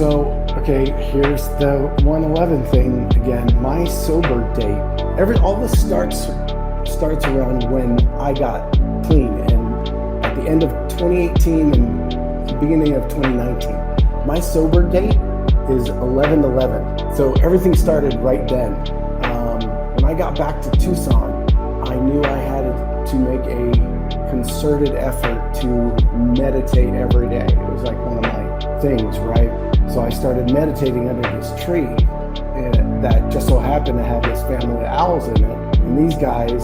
So, okay, here's the 111 thing again. My sober date. All this starts around when I got clean, and at the end of 2018 and the beginning of 2019. My sober date is 11/11. So everything started right then. When I got back to Tucson, I knew I had to make a concerted effort to meditate every day. It was like one of my things, right? So I started meditating under this tree that just so happened to have this family of owls in it. And these guys,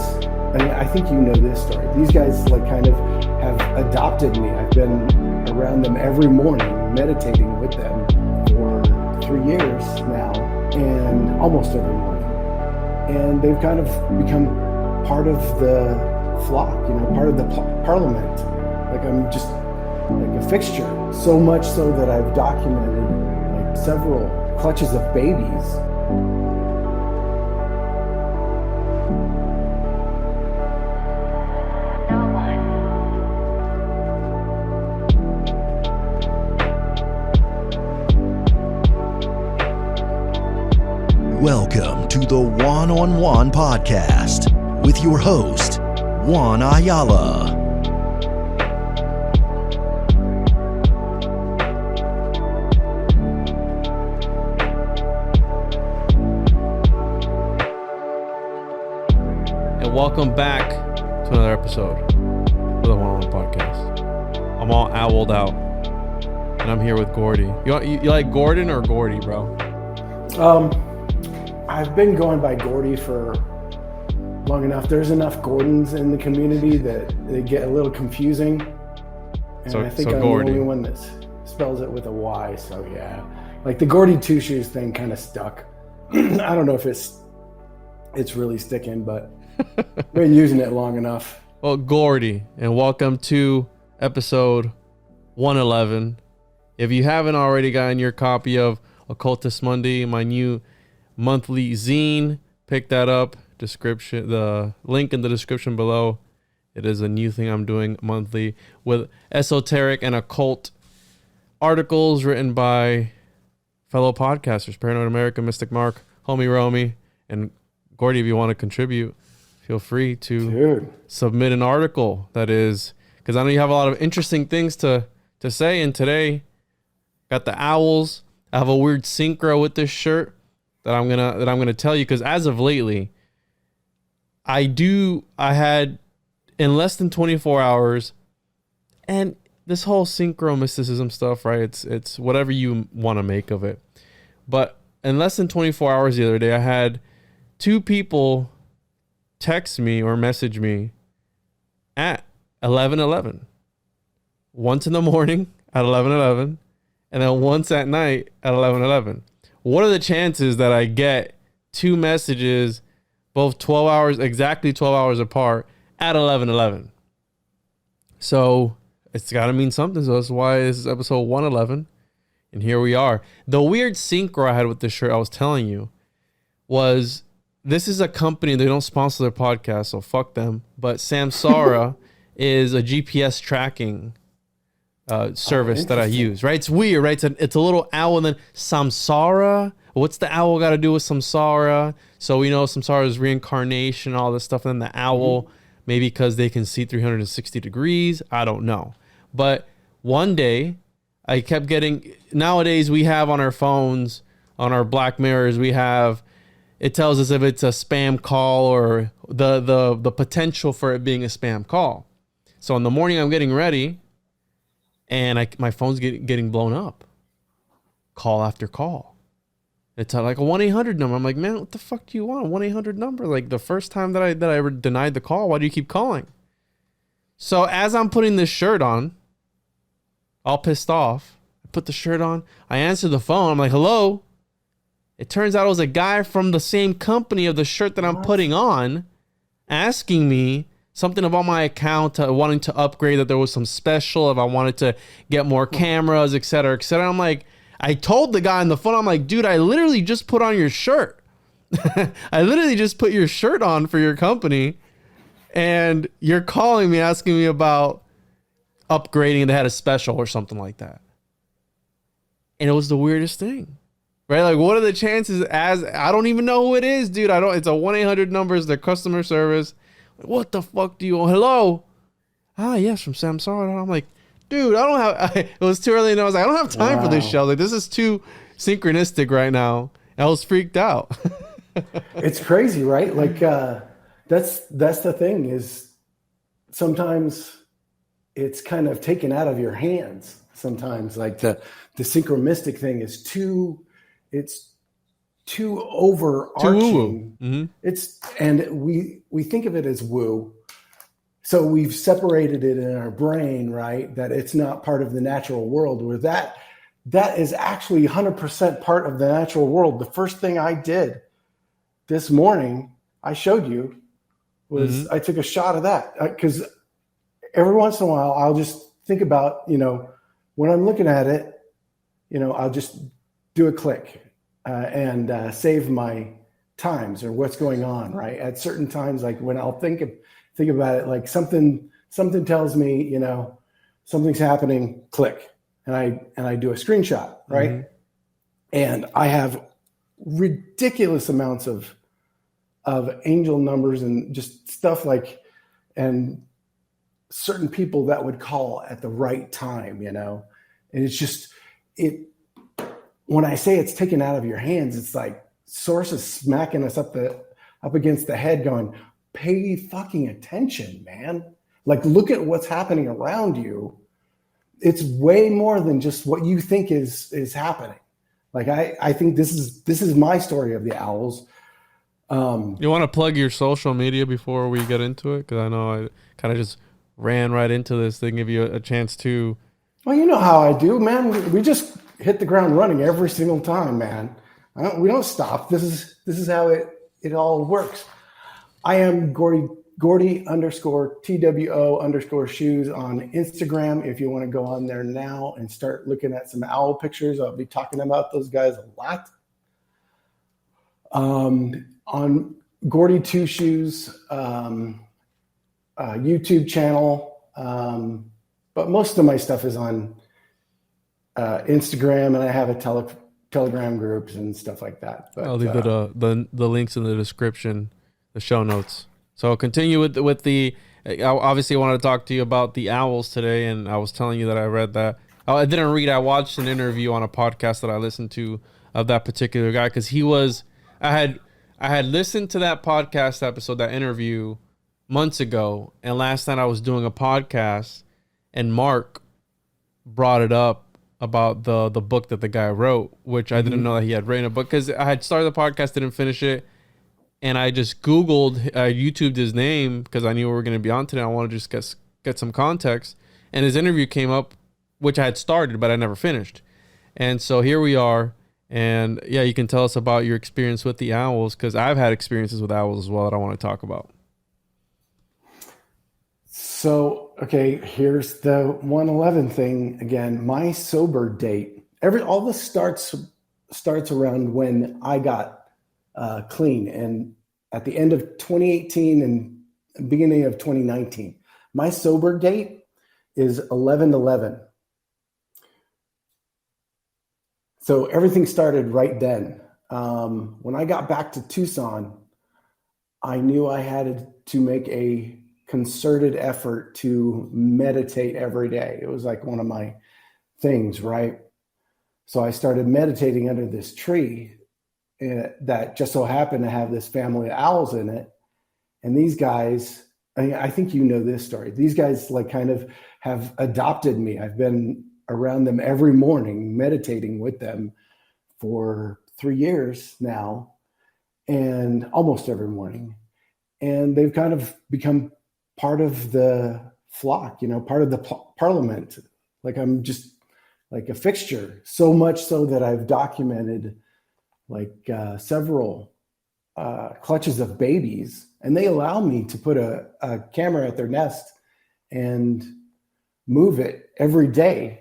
I think you know this story. These guys like kind of have adopted me. I've been around them every morning, meditating with them for 3 years now, and almost every morning. And they've kind of become part of the flock, part of the parliament. Like I'm just like a fixture. So much so that I've documented like several clutches of babies. Welcome to the Juan on Juan podcast with your host, Juan Ayala. And welcome back to another episode of the Juan on Juan podcast. I'm all owled out, and I'm here with Gordy. You like Gordon or Gordy, bro? I've been going by Gordy for long enough. There's enough Gordons in the community that they get a little confusing. And I think I'm Gordy. The only one that spells it with a Y, so yeah. Like the Gordy Two Shoes thing kind of stuck. I don't know if it's really sticking, but I've been using it long enough. Well, Gordy, and welcome to episode 111. If you haven't already gotten your copy of Occultist Monday, my new monthly zine, pick that up. The link in the description below. It is a new thing I'm doing monthly with esoteric and occult articles written by fellow podcasters, Paranoid America, Mystic Mark, Homie Romy, and Gordy. If you want to contribute, feel free to submit an article. That is, because I know you have a lot of interesting things to say. And today, got the owls. I have a weird synchro with this shirt that I'm gonna tell you, because as of lately, I had in less than 24 hours, and this whole synchromysticism stuff, right? It's whatever you want to make of it. But in less than 24 hours the other day, I had 2 people text me or message me at 11:11. Once in the morning at 11:11, and then once at night at 11:11. What are the chances that I get 2 messages, both exactly 12 hours apart, at 11:11? So it's got to mean something. So that's why this is episode 111. And here we are. The weird synchro I had with this shirt I was telling you was, this is a company, they don't sponsor their podcast, so fuck them. But Samsara is a GPS tracking service that I use, right? It's weird, right? It's a little owl, and then samsara. What's the owl got to do with samsara? So we know samsara is reincarnation, all this stuff. And then the owl, maybe because they can see 360 degrees. I don't know. But one day I kept getting, nowadays we have on our phones, on our Black Mirrors, it tells us if it's a spam call or the potential for it being a spam call. So in the morning I'm getting ready, and my phone's getting blown up. Call after call. It's like a 1-800 number. I'm like, man, what the fuck do you want? A 1-800 number? Like the first time that I denied the call, why do you keep calling? So as I'm putting this shirt on, all pissed off, I put the shirt on. I answer the phone. I'm like, hello? It turns out it was a guy from the same company of the shirt that I'm putting on, asking me something about my account, wanting to upgrade, that there was some special, if I wanted to get more cameras, et cetera, et cetera. I'm like, I told the guy on the phone, I'm like, dude, I literally just put on your shirt. I literally just put your shirt on for your company, and you're calling me asking me about upgrading. They had a special or something like that. And it was the weirdest thing, right? Like, what are the chances? As I don't even know who it is, dude. It's a 1-800 number, is their customer service. What the fuck do you want? Hello? Ah, yes, from Samsara. I'm like, dude, I don't have, it was too early, and I was like, I don't have time for this show. Like, this is too synchronistic right now. I was freaked out. It's crazy, right? Like, that's the thing, is sometimes it's kind of taken out of your hands. Sometimes, like the synchromistic thing is too overarching. Mm-hmm. And we think of it as woo. So we've separated it in our brain, right? That it's not part of the natural world, where that is actually 100% part of the natural world. The first thing I did this morning, I showed you, was I took a shot of that, because every once in a while I'll just think about, when I'm looking at it, I'll just do a click and save my times or what's going on, right? At certain times, like when I'll think about it, like something tells me, something's happening, click, and I do a screenshot, right? Mm-hmm. And I have ridiculous amounts of angel numbers and just stuff like, and certain people that would call at the right time, and it's just, when I say it's taken out of your hands, it's like source is smacking us up against the head going, pay fucking attention, man. Like, look at what's happening around you. It's way more than just what you think is happening. Like, I think this is my story of the owls. You want to plug your social media before we get into it? Because I know I kind of just ran right into this to give you a chance to. Well, you know how I do, man. We just hit the ground running every single time, man. We don't stop. This is how it all works. I am Gordy _TWO_shoes on Instagram. If you want to go on there now and start looking at some owl pictures, I'll be talking about those guys a lot. On Gordy Two Shoes YouTube channel, but most of my stuff is on Instagram, and I have a Telegram groups and stuff like that. But, I'll leave the links in the description, the show notes. So I'll continue with the. I obviously wanted to talk to you about the owls today, and I was telling you that I read that. I didn't read. I watched an interview on a podcast that I listened to of that particular guy, because he was. I had listened to that podcast episode, that interview, months ago, and last night I was doing a podcast, and Mark brought it up about the book that the guy wrote, which I didn't know that he had written a book, because I had started the podcast, didn't finish it, and I just Googled, YouTubed his name because I knew we were going to be on today. I wanted to just get some context, and his interview came up, which I had started, but I never finished. And so here we are. And yeah, you can tell us about your experience with the owls, because I've had experiences with owls as well that I want to talk about. So, okay, here's the 111 thing again. My sober date, all this starts around when I got clean, and at the end of 2018 and beginning of 2019. My sober date is 11/11. So everything started right then. When I got back to Tucson, I knew I had to make a concerted effort to meditate every day. It was like one of my things, right? So I started meditating under this tree that just so happened to have this family of owls in it. And these guys, I think you know this story. These guys like kind of have adopted me. I've been around them every morning, meditating with them for 3 years now, and almost every morning. And they've kind of become part of the flock, part of the parliament. Like I'm just like a fixture, so much so that I've documented like several clutches of babies, and they allow me to put a camera at their nest and move it every day.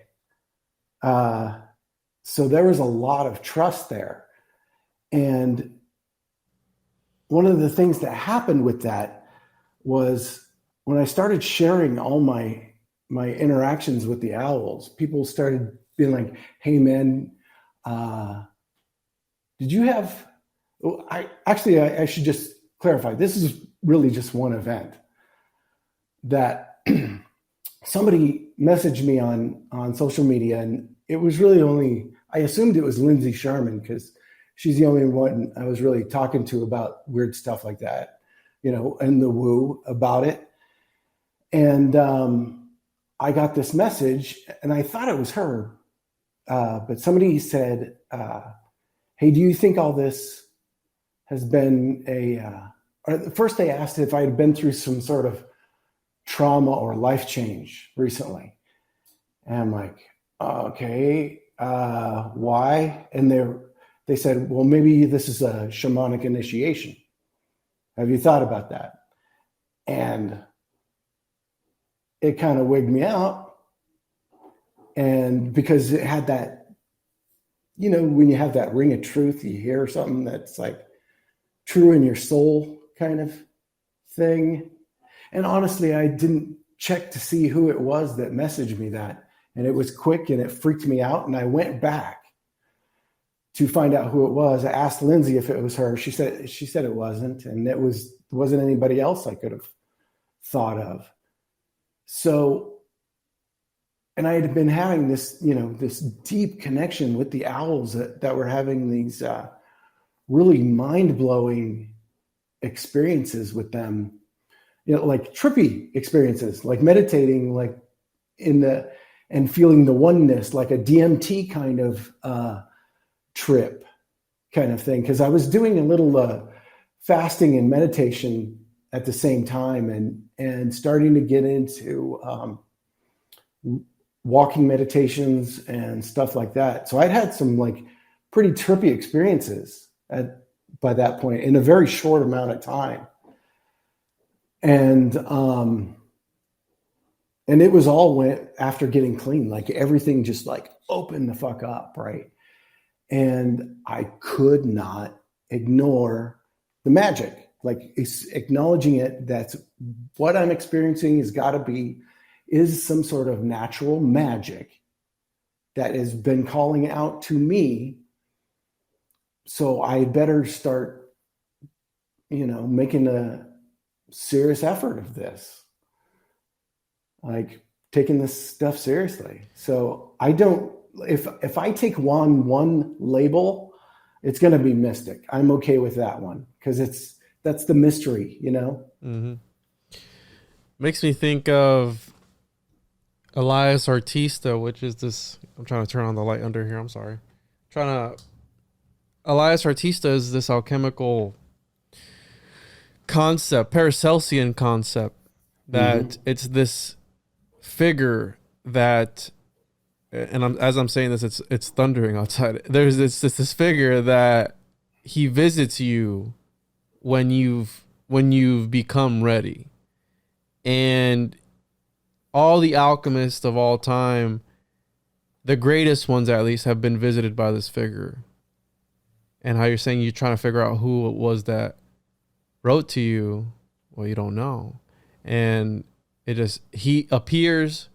So there was a lot of trust there. And one of the things that happened with that was when I started sharing all my interactions with the owls, people started being like, hey man, did you have, I should just clarify. This is really just one event that somebody messaged me on social media, and it was really only, I assumed it was Lindsay Sherman because she's the only one I was really talking to about weird stuff like that, and the woo about it. And I got this message, and I thought it was her, but somebody said, hey, do you think all this has been or first they asked if I had been through some sort of trauma or life change recently. And I'm like, okay, why? And they said, well, maybe this is a shamanic initiation. Have you thought about that? And it kind of wigged me out. And because it had that, when you have that ring of truth, you hear something that's like true in your soul kind of thing. And honestly, I didn't check to see who it was that messaged me that. And it was quick and it freaked me out. And I went back to find out who it was. I asked Lindsay if it was her. She said it wasn't. And it wasn't anybody else I could have thought of. So, and I had been having this, this deep connection with the owls that were having these really mind-blowing experiences with them, like trippy experiences, like meditating, like and feeling the oneness, like a DMT kind of trip kind of thing. Cause I was doing a little fasting and meditation at the same time and starting to get into walking meditations and stuff like that. So I'd had some like pretty trippy experiences by that point in a very short amount of time. And it was all went after getting clean, like everything just like opened the fuck up. Right. And I could not ignore the magic, like it's acknowledging it. That's what I'm experiencing is some sort of natural magic that has been calling out to me. So I better start, making a serious effort of this, like taking this stuff seriously. So I don't, if I take one label, it's going to be mystic. I'm okay with that one because that's the mystery, Mm-hmm. Makes me think of Elias Artista, which is this, I'm trying to turn on the light under here. I'm sorry. Elias Artista is this alchemical concept, Paracelsian concept, that it's this figure that, and as I'm saying this, it's thundering outside. There's this figure that he visits you when you've become ready. And all the alchemists of all time, the greatest ones at least, have been visited by this figure. And how you're saying you're trying to figure out who it was that wrote to you. Well, you don't know. And he appears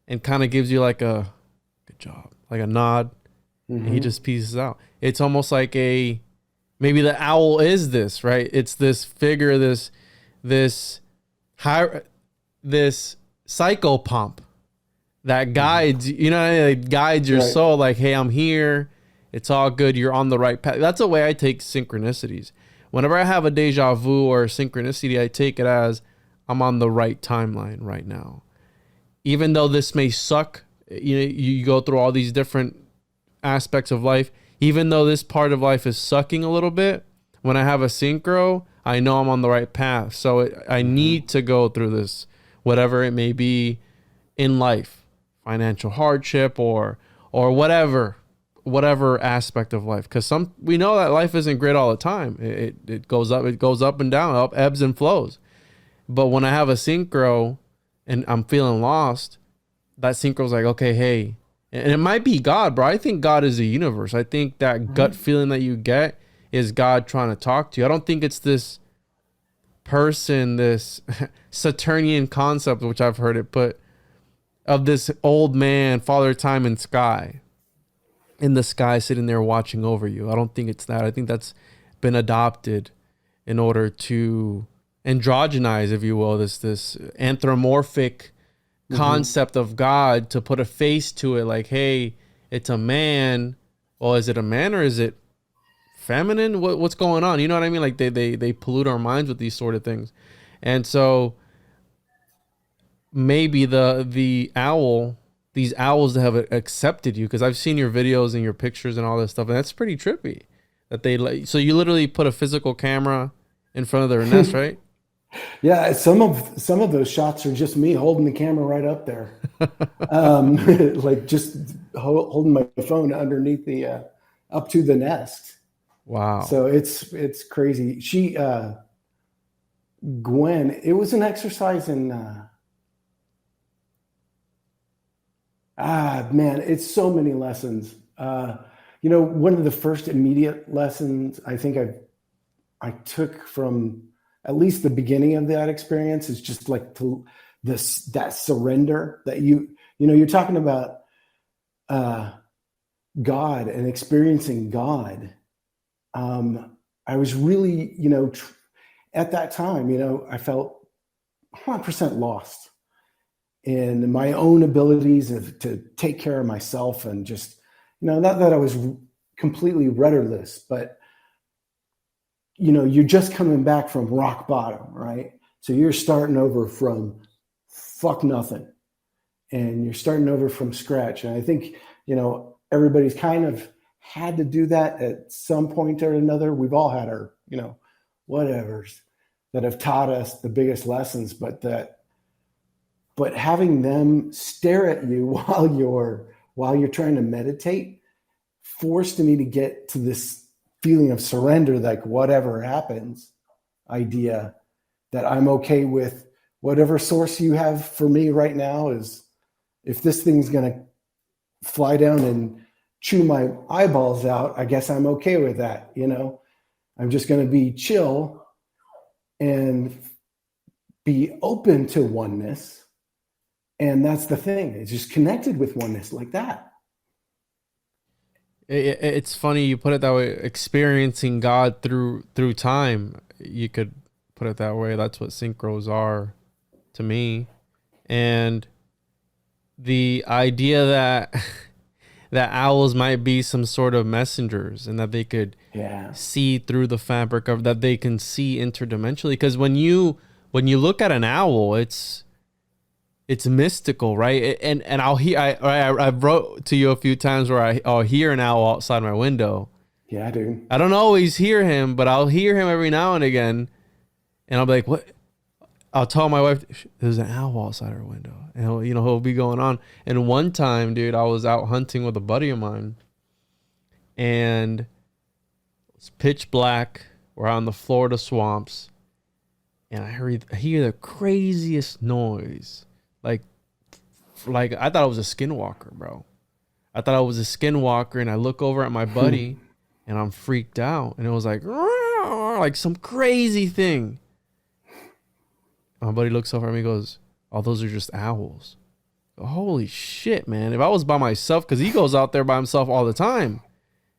and kind of gives you like a good job, like a nod. And he just pieces out. It's almost like maybe the owl is this, right? It's this figure, this psychopomp that guides, guides your soul, like, hey, I'm here. It's all good. You're on the right path. That's the way I take synchronicities. Whenever I have a deja vu or a synchronicity, I take it as I'm on the right timeline right now. Even though this may suck, you go through all these different aspects of life. Even though this part of life is sucking a little bit, when I have a synchro, I know I'm on the right path. So I need to go through this, whatever it may be in life, financial hardship or whatever aspect of life. Because we know that life isn't great all the time. It goes up and down, ebbs and flows. But when I have a synchro and I'm feeling lost, that synchro's like, okay, hey, and it might be God, bro. I think God is the universe. I think that gut feeling that you get is God trying to talk to you. I don't think it's this person, this Saturnian concept, which I've heard it put, of this old man, Father Time and Sky. in the sky sitting there watching over you. I don't think it's that. I think that's been adopted in order to androgynize, if you will, this anthropomorphic concept of God, to put a face to it, like, hey, it's a man. Well, is it a man or is it feminine? What's going on? You know what I mean? Like they pollute our minds with these sort of things. And so maybe these owls that have accepted you, because I've seen your videos and your pictures and all this stuff, and that's pretty trippy. So you literally put a physical camera in front of their nest, right? Yeah, some of those shots are just me holding the camera right up there, like just holding my phone underneath the up to the nest. Wow. So it's crazy. She Gwen, it was an exercise in man, it's so many lessons. One of the first immediate lessons I think I took from at least the beginning of that experience is just like that surrender that you're talking about God and experiencing God. I was really, at that time, I felt 100% lost in my own abilities to take care of myself, and just, not that I was completely rudderless, but you're just coming back from rock bottom, right? So you're starting over from fuck nothing, and you're starting over from scratch. And I think, everybody's kind of had to do that at some point or another. We've all had our, whatevers that have taught us the biggest lessons, but having them stare at you while you're trying to meditate forced me to get to this feeling of surrender, like whatever happens idea, that I'm okay with whatever source you have for me right now. Is if this thing's going to fly down and chew my eyeballs out, I guess I'm okay with that. I'm just going to be chill and be open to oneness. And that's the thing. It's just connected with oneness like that. It's funny you put it that way, experiencing God through time. You could put it that way. That's what synchros are to me. And the idea that owls might be some sort of messengers, and that they could see through the fabric of that, they can see interdimensionally. Because when you look at an owl, it's mystical, right? And I've wrote to you a few times where I'll hear an owl outside my window. Yeah, dude. I don't always hear him, but I'll hear him every now and again, and I'll be like, "What?" I'll tell my wife, "There's an owl outside our window," and he'll be going on. And one time, dude, I was out hunting with a buddy of mine, and it's pitch black. We're out in the Florida swamps, and I hear the craziest noise. Like I thought I was a skinwalker, bro. I thought I was a skinwalker, and I look over at my buddy, and I'm freaked out. And it was like some crazy thing. My buddy looks over at me and goes, "Oh, those are just owls." Holy shit, man. If I was by myself, because he goes out there by himself all the time.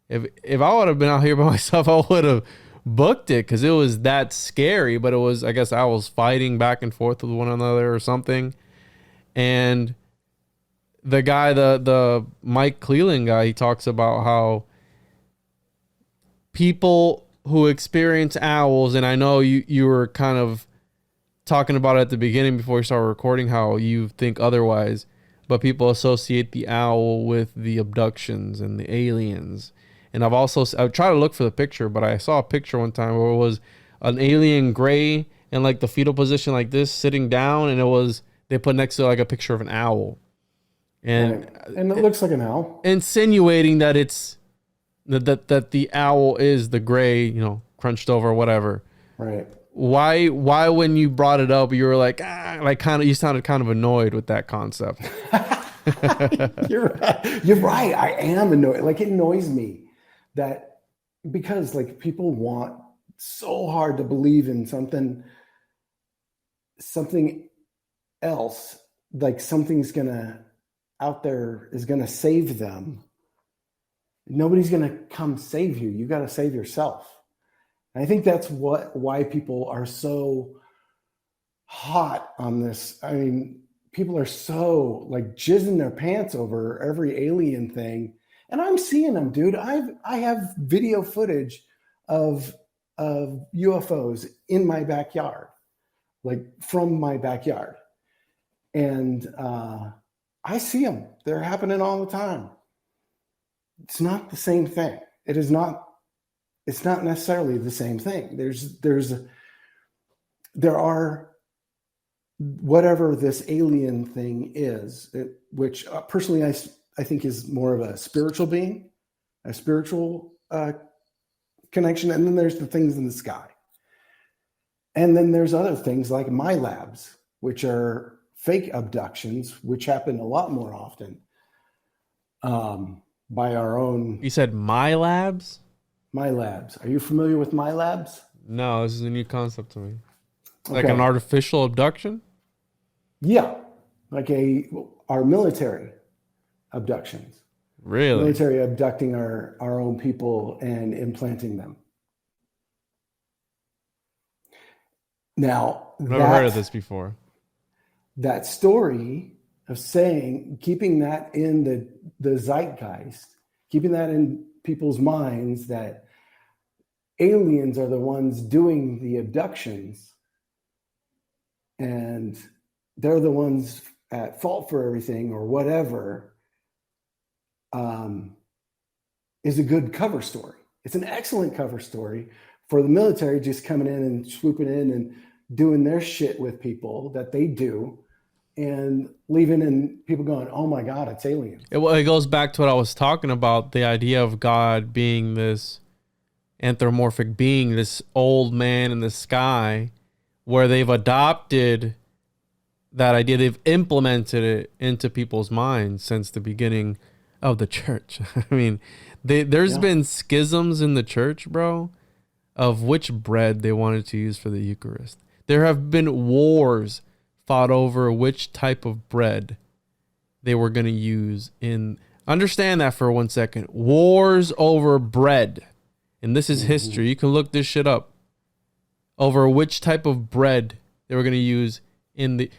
If I would have been out here by myself, I would have booked it, because it was that scary. But it was, I guess, owls fighting back and forth with one another or something. And the guy, the Mike Cleland guy, he talks about how people who experience owls, and I know you were kind of talking about it at the beginning before we started recording, how you think otherwise, but people associate the owl with the abductions and the aliens. And I tried to look for the picture, but I saw a picture one time where it was an alien gray in like the fetal position like this, sitting down, and they put next to like a picture of an owl. And it looks like an owl. Insinuating that it's that the owl is the gray, crunched over, whatever. Right. Why when you brought it up, you were like you sounded kind of annoyed with that concept. You're right. I am annoyed. Like, it annoys me that, because like people want so hard to believe in something else, like something's out there is gonna save them. Nobody's going to come save you. You got to save yourself. And I think that's why people are so hot on this. I mean, people are so like jizzing their pants over every alien thing. And I'm seeing them, dude. I have video footage of UFOs in my backyard, like from my backyard. And I see them. They're happening all the time. It's not the same thing. It's not necessarily the same thing. There are whatever this alien thing is, which personally I think is more of a spiritual being, a spiritual connection. And then there's the things in the sky. And then there's other things like my labs, which are fake abductions, which happen a lot more often by our own. You said my labs? My labs. Are you familiar with my labs? No, this is a new concept to me. Okay. Like an artificial abduction? Yeah. Like our military abductions. Really? Military abducting our own people and implanting them. Now, I've never heard of this before. That story of keeping that in the zeitgeist, keeping that in people's minds that aliens are the ones doing the abductions and they're the ones at fault for everything or whatever, is a good cover story. It's an excellent cover story for the military just coming in and swooping in and doing their shit with people that they do and leaving and people going, oh my God, it's aliens. It goes back to what I was talking about, the idea of God being this anthropomorphic being, this old man in the sky, where they've adopted that idea. They've implemented it into people's minds since the beginning of the church. I mean, there's been schisms in the church, bro, of which bread they wanted to use for the Eucharist. There have been wars fought over which type of bread they were going to use in. Understand that for 1 second. Wars over bread. And this is history. You can look this shit up. Over which type of bread they were going to use in the.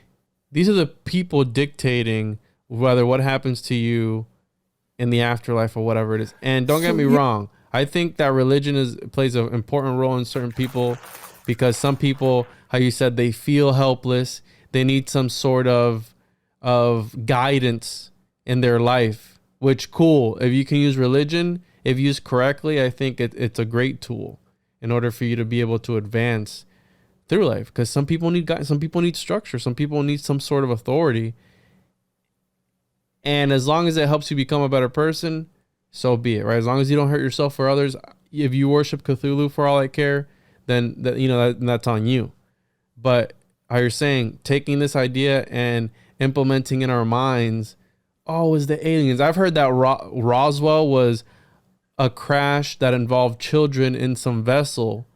These are the people dictating whether what happens to you in the afterlife or whatever it is. And don't get me wrong. I think that religion plays an important role in certain people, because some people, how you said, they feel helpless. They need some sort of guidance in their life, which cool. If you can use religion, if used correctly, I think it's a great tool in order for you to be able to advance through life. Because some people need guidance, some people need structure, some people need some sort of authority. And as long as it helps you become a better person, so be it, right? As long as you don't hurt yourself or others. If you worship Cthulhu for all I care, then that's on you. But how you're saying, taking this idea and implementing in our minds, is the aliens. I've heard that Roswell was a crash that involved children in some vessel,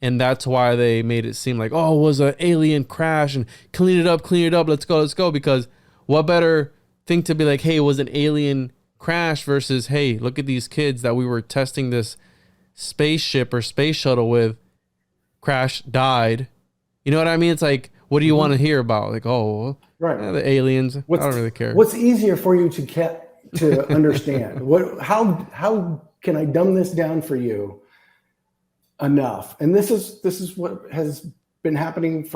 and that's why they made it seem like, it was an alien crash, and clean it up, let's go. Because what better thing to be like, hey, it was an alien crash versus, hey, look at these kids that we were testing this spaceship or space shuttle with, crashed, died. You know what I mean? It's like, what do you want to hear about? Like, right, the aliens. I don't really care. What's easier for you to understand? How can I dumb this down for you enough? And this is what has been happening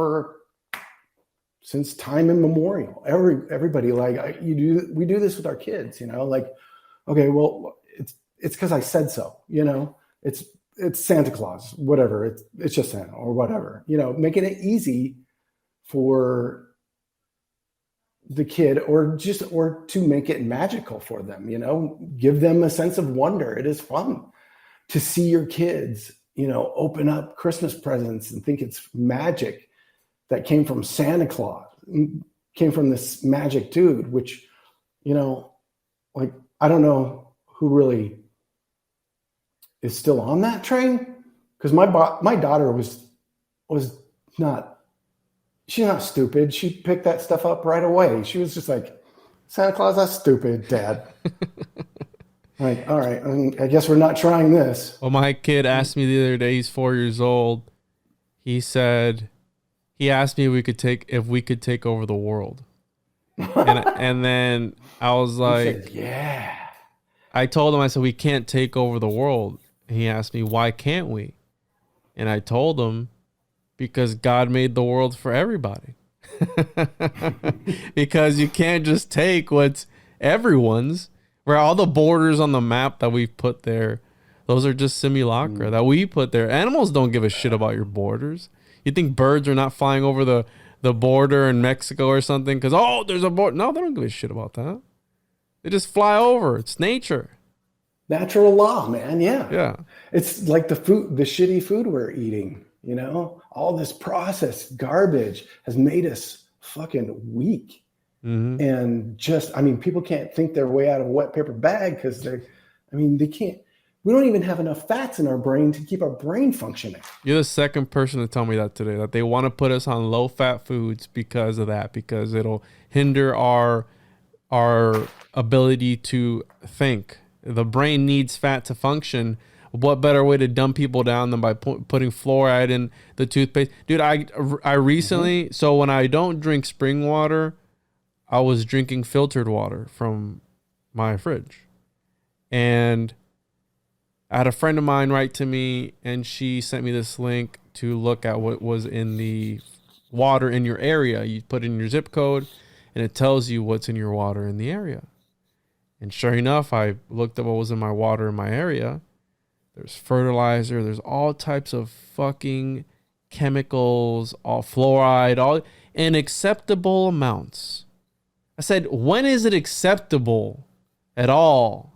since time immemorial. Everybody, like, we do this with our kids, like, okay, well, it's because I said so, it's Santa Claus, whatever. It's just Santa or whatever, making it easy for the kid or to make it magical for them, give them a sense of wonder. It is fun to see your kids, open up Christmas presents and think it's magic that came from Santa Claus, came from this magic dude, which, like, I don't know who really is still on that train, because my daughter was not, she's not stupid. She picked that stuff up right away. She was just like, Santa Claus, that's stupid, Dad. Like, all right, I guess we're not trying this. Well, my kid asked me the other day, he's 4 years old. He asked me if we could take over the world. And then I was like, said, yeah. I told him, I said, we can't take over the world. And he asked me, why can't we? And I told him, because God made the world for everybody. Because you can't just take what's everyone's, where all the borders on the map that we've put there, those are just simulacra that we put there. Animals don't give a shit about your borders. You think birds are not flying over the border in Mexico or something because, oh, there's a border? No, they don't give a shit about that. They just fly over. It's nature. Natural law, man. Yeah. Yeah. It's like the shitty food we're eating, you know? All this processed garbage has made us fucking weak. Mm-hmm. And people can't think their way out of a wet paper bag because they can't. We don't even have enough fats in our brain to keep our brain functioning. You're the second person to tell me that today, that they want to put us on low fat foods because of that, because it'll hinder our ability to think. The brain needs fat to function. What better way to dumb people down than by putting fluoride in the toothpaste? Dude, I recently, so when I don't drink spring water, I was drinking filtered water from my fridge. And I had a friend of mine write to me, and she sent me this link to look at what was in the water in your area. You put in your zip code, and it tells you what's in your water in the area. And sure enough, I looked at what was in my water in my area. There's fertilizer. There's all types of fucking chemicals, all fluoride, all in acceptable amounts. I said, when is it acceptable at all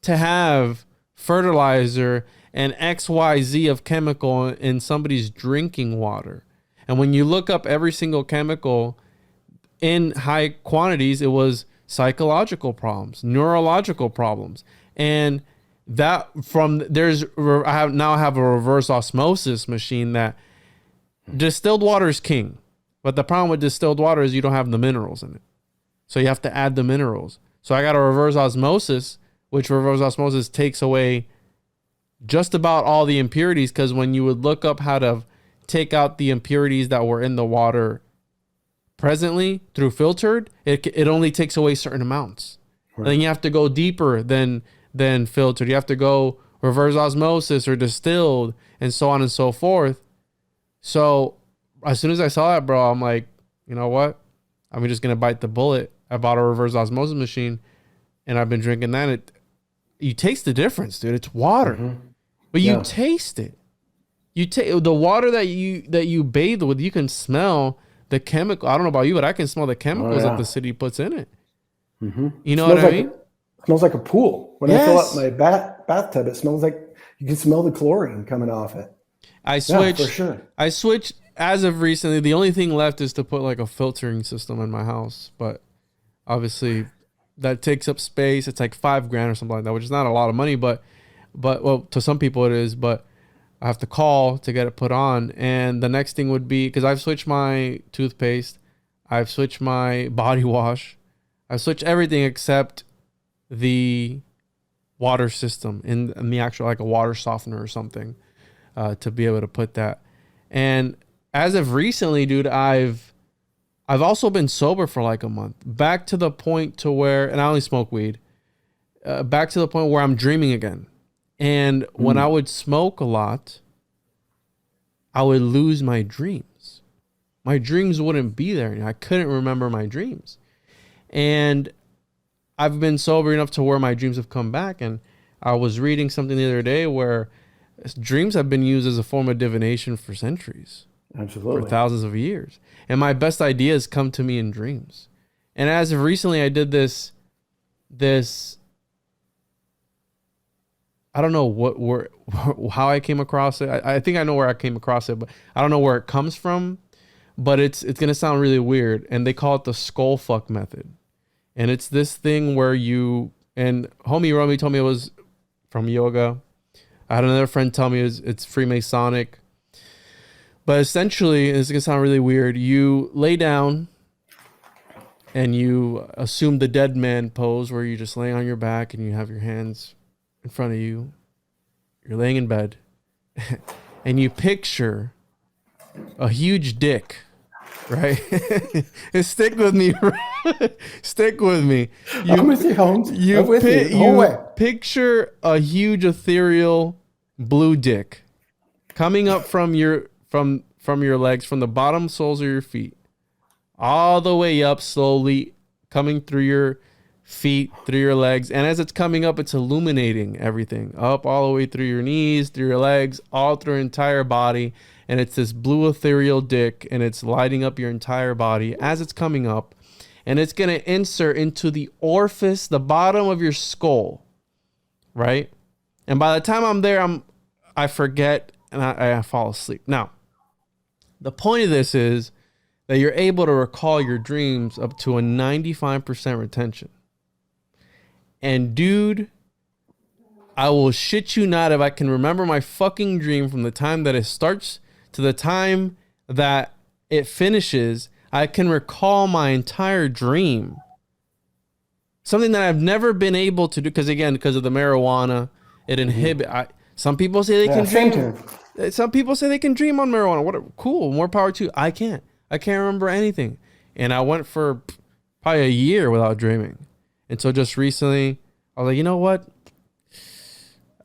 to have fertilizer and XYZ of chemical in somebody's drinking water? And when you look up every single chemical in high quantities, it was psychological problems, neurological problems. And that I have a reverse osmosis machine that distilled water is king. But the problem with distilled water is you don't have the minerals in it. So you have to add the minerals. So I got a reverse osmosis, which reverse osmosis takes away just about all the impurities, because when you would look up how to take out the impurities that were in the water presently through filtered, it only takes away certain amounts. Right. Then you have to go deeper than filtered. You have to go reverse osmosis or distilled and so on and so forth. So as soon as I saw that, bro, I'm like, you know what? I'm just going to bite the bullet. I bought a reverse osmosis machine and I've been drinking that. You taste the difference, dude. It's water, but you taste it. You take the water that you bathe with. You can smell the chemical. I don't know about you, but I can smell the chemicals that the city puts in it. Mm-hmm. You know what I mean? It smells like a pool. When I fill up my bathtub, it smells like you can smell the chlorine coming off it. I switched. For sure. I switched as of recently. The only thing left is to put like a filtering system in my house, but obviously that takes up space. It's like $5,000 or something like that, which is not a lot of money, but well, to some people it is, but I have to call to get it put on. And the next thing would be, because I've switched my toothpaste, I've switched my body wash, I've switched everything except the water system in the actual, like a water softener or something, to be able to put that. And as of recently, dude, I've also been sober for like a month, back to the point to where, and I only smoke weed, back to the point where I'm dreaming again. And when I would smoke a lot, I would lose my dreams. My dreams wouldn't be there. I couldn't remember my dreams. And I've been sober enough to where my dreams have come back. And I was reading something the other day where dreams have been used as a form of divination for centuries. Absolutely. For thousands of years. And my best ideas come to me in dreams. And as of recently, I did this I don't know how I came across it. I think I know where I came across it, but I don't know where it comes from. But it's going to sound really weird. And they call it the skull fuck method. And it's this thing where and homie Romy told me it was from yoga. I had another friend tell me it's Freemasonic. But essentially, it's going to sound really weird. You lay down and you assume the dead man pose where you just lay on your back and you have your hands in front of you. You're laying in bed and you picture a huge dick, right? And stick with me. Stick with me. I'm with you, Holmes. You, I'm with you the whole way. picture a huge ethereal blue dick coming up from your legs, from the bottom soles of your feet, all the way up slowly, coming through your feet, through your legs. And as it's coming up, it's illuminating everything up all the way through your knees, through your legs, all through your entire body. And it's this blue ethereal dick, and it's lighting up your entire body as it's coming up. And it's going to insert into the orifice, the bottom of your skull, right? And by the time I'm there, I forget and I fall asleep. Now, the point of this is that you're able to recall your dreams up to a 95% retention. And dude, I will shit you not if I can remember my fucking dream from the time that it starts to the time that it finishes. I can recall my entire dream. Something that I've never been able to do because of the marijuana, it inhibits. Some people say they can dream. Some people say they can dream on marijuana. What cool, more power to you. I can't remember anything. And I went for probably a year without dreaming. And so just recently, I was like, you know what?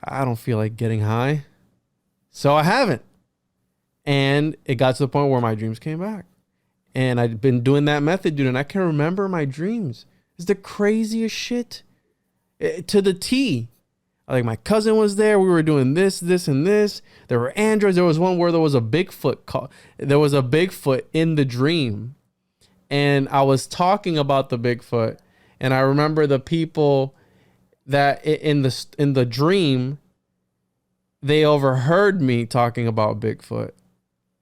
I don't feel like getting high. So I haven't. And it got to the point where my dreams came back. And I've been doing that method, dude, and I can remember my dreams. It's the craziest shit. To the T. Like, my cousin was there. We were doing this, and this. There were androids. There was one where there was a Bigfoot. There was a Bigfoot in the dream. And I was talking about the Bigfoot. And I remember the people that in the dream, they overheard me talking about Bigfoot.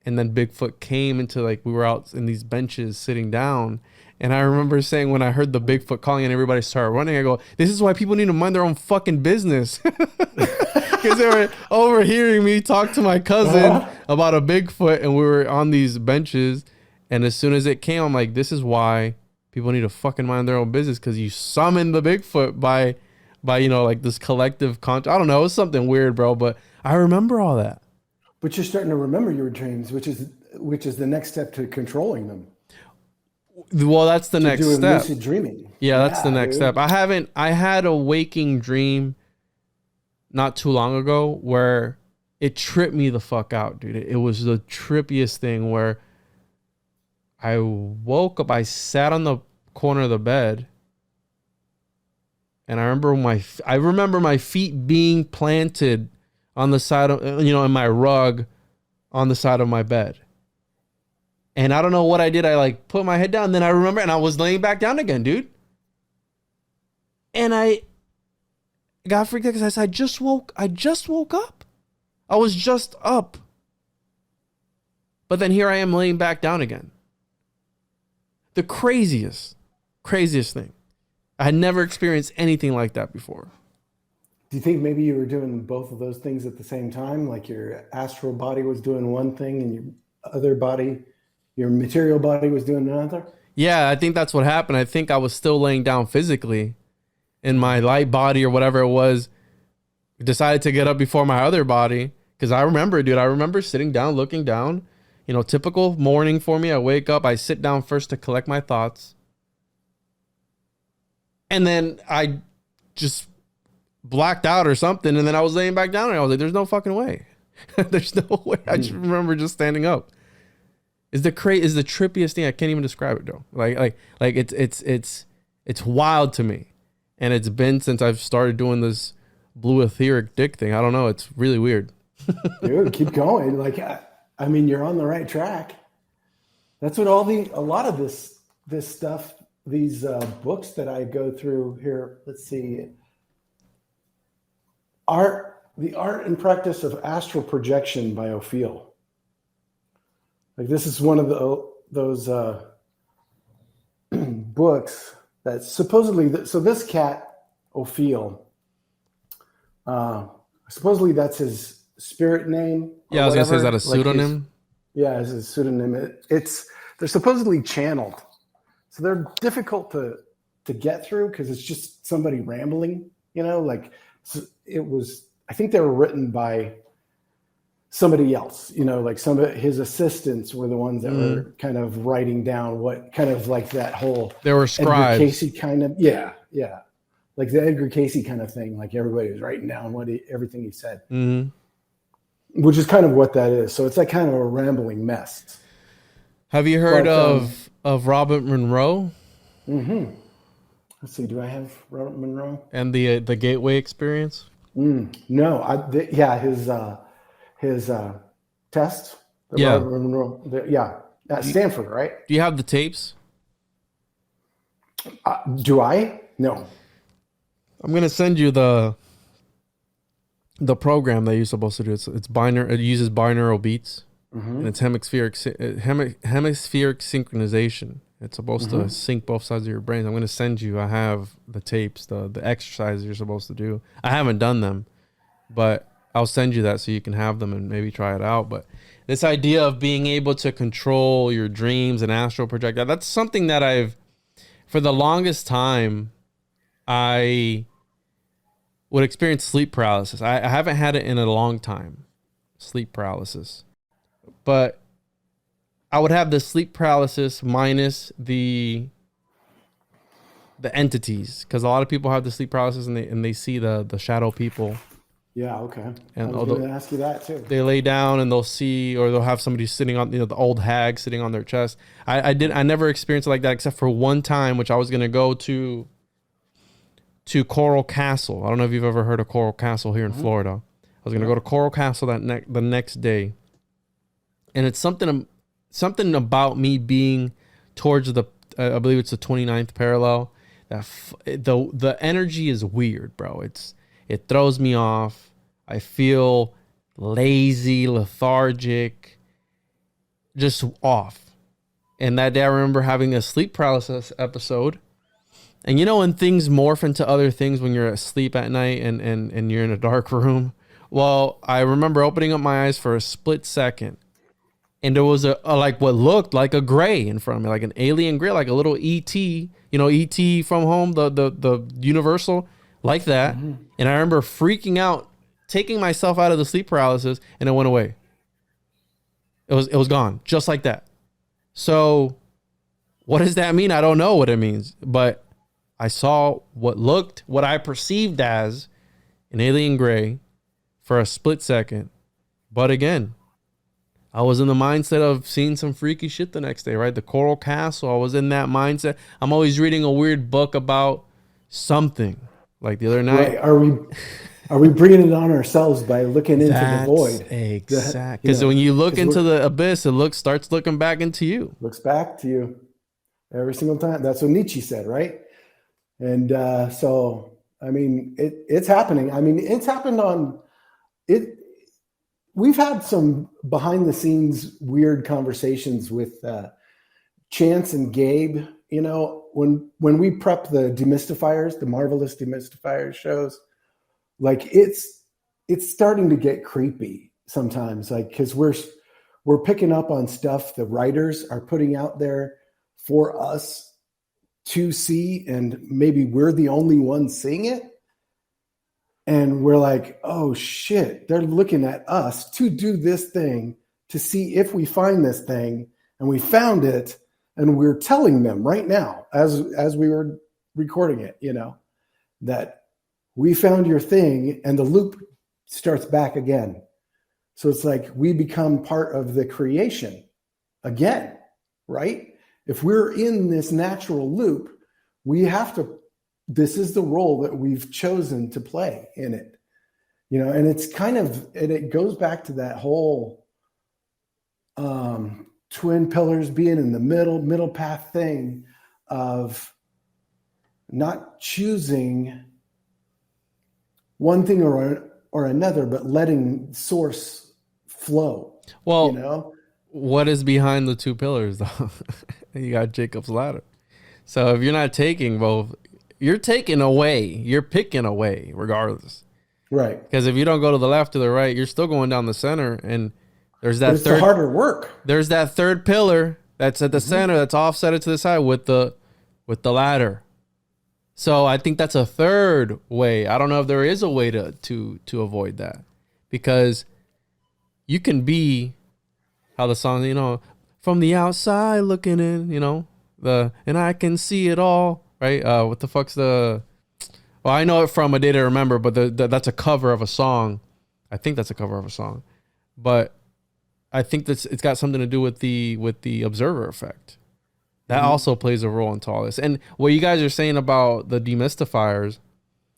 And then Bigfoot came into, like, we were out in these benches sitting down. And I remember saying when I heard the Bigfoot calling and everybody started running, I go, this is why people need to mind their own fucking business. Because they were overhearing me talk to my cousin about a Bigfoot, and we were on these benches. And as soon as it came, I'm like, this is why people need to fucking mind their own business, because you summoned the Bigfoot by like this collective I don't know, it was something weird, bro, but I remember all that. But you're starting to remember your dreams, which is the next step to controlling them. Well, that's the next step. Lucid dreaming. Yeah, that's the next step. I had a waking dream not too long ago where it tripped me the fuck out, dude. It was the trippiest thing where I woke up, I sat on the corner of the bed, and I remember my feet being planted on the side of, in my rug on the side of my bed. And I don't know what I did. I like put my head down, and then I remember, and I was laying back down again, dude. And I got freaked out because I said, I just woke up. I was just up. But then here I am laying back down again. The craziest thing. I had never experienced anything like that before. Do you think maybe you were doing both of those things at the same time? Like your astral body was doing one thing and your other body, your material body was doing another? Yeah, I think that's what happened. I think I was still laying down physically, and my light body or whatever it was decided to get up before my other body. Because I remember, dude, sitting down, looking down, typical morning for me. I wake up, I sit down first to collect my thoughts. And then I just blacked out or something, and then I was laying back down, and I was like, there's no fucking way. There's no way. I just remember just standing up. Is the trippiest thing. I can't even describe it though. Like it's wild to me. And it's been since I've started doing this blue etheric dick thing. I don't know, it's really weird. Dude, keep going. Like, I mean, you're on the right track. That's what a lot of this stuff, these books that I go through here. Let's see. The Art and Practice of Astral Projection by Ophiel. Like, this is one of those books that supposedly, so this cat, Ophiel, supposedly that's his spirit name. Yeah, I was going to say, is that a pseudonym? Yeah, it's a pseudonym. They're supposedly channeled. So they're difficult to get through because it's just somebody rambling, like so I think they were written by somebody else, like some of his assistants were the ones that were kind of writing down what kind of like that whole, there were scribes. Edgar Casey kind of, yeah. Like the Edgar Casey kind of thing. Like everybody was writing down everything he said, which is kind of what that is. So it's like kind of a rambling mess. Have you heard of Robert Monroe? Mm-hmm. Let's see. Do I have Robert Monroe and the Gateway Experience? No. His test. Yeah. Robert Monroe. At Stanford, right? Do you have the tapes? Do I? No. I'm gonna send you the program that you're supposed to do. It's binary. It uses binaural beats, and it's hemispheric synchronization. It's supposed to sync both sides of your brain. I'm gonna send you. I have the tapes, the exercises you're supposed to do. I haven't done them, but I'll send you that so you can have them and maybe try it out. But this idea of being able to control your dreams and astral project, that's something that for the longest time, I would experience sleep paralysis. I haven't had it in a long time, sleep paralysis. But I would have the sleep paralysis minus the entities, because a lot of people have the sleep paralysis and they see the shadow people. Yeah, okay. And I was going to ask you that too. They lay down and they'll see, or they'll have somebody sitting on, the old hag sitting on their chest. I never experienced it like that except for one time, which I was going to go to Coral Castle. I don't know if you've ever heard of Coral Castle here in Florida. I was going to go to Coral Castle the next day. And it's something about me being towards I believe it's the 29th parallel, that the energy is weird, bro. It throws me off. I feel lazy, lethargic, just off. And that day I remember having a sleep paralysis episode. And when things morph into other things when you're asleep at night and you're in a dark room? Well, I remember opening up my eyes for a split second. And there was a like what looked like a gray in front of me, like an alien gray, like a little E.T., E.T. from home, the Universal, like that. And I remember freaking out, taking myself out of the sleep paralysis, and it went away. It was gone, just like that. So what does that mean? I don't know what it means, but I saw what I perceived as an alien gray for a split second. But again, I was in the mindset of seeing some freaky shit the next day, right? The Coral Castle. I was in that mindset. I'm always reading a weird book about something. Like the other night. Right. Are we bringing it on ourselves by looking into the void? Exactly. Because when you look into the abyss, it starts looking back into you. Looks back to you every single time. That's what Nietzsche said, right? And so, I mean, it's happening. I mean, it's happened on it. We've had some behind the scenes weird conversations with Chance and Gabe, when we prep the demystifiers, the marvelous demystifiers shows, like it's starting to get creepy sometimes, like, cause we're picking up on stuff the writers are putting out there for us to see, and maybe we're the only ones seeing it. And we're like, oh shit, they're looking at us to do this thing, to see if we find this thing, and we found it, and we're telling them right now, as we were recording it, that we found your thing, and the loop starts back again. So it's like we become part of the creation again, right? If we're in this natural loop, we have to. This is the role that we've chosen to play in it, and it's and it goes back to that whole twin pillars being in the middle path thing of not choosing one thing or another, but letting source flow. Well, what is behind the two pillars though? You got Jacob's ladder. So if you're not taking both, you're taking away, you're picking away regardless. Right. Because if you don't go to the left or the right, you're still going down the center. And there's that third, the harder work. There's that third pillar that's at the center, that's offset to the side with the with the latter. So I think that's a third way. I don't know if there is a way to avoid that, because you can be how the song, you know, from the outside looking in, you know, and I can see it all, right? What the fuck's the? Well, I know it from A Day to Remember, but that's a cover of a song. I think that's a cover of a song, but I think it's got something to do with the observer effect. That also plays a role into all this. And what you guys are saying about the demystifiers,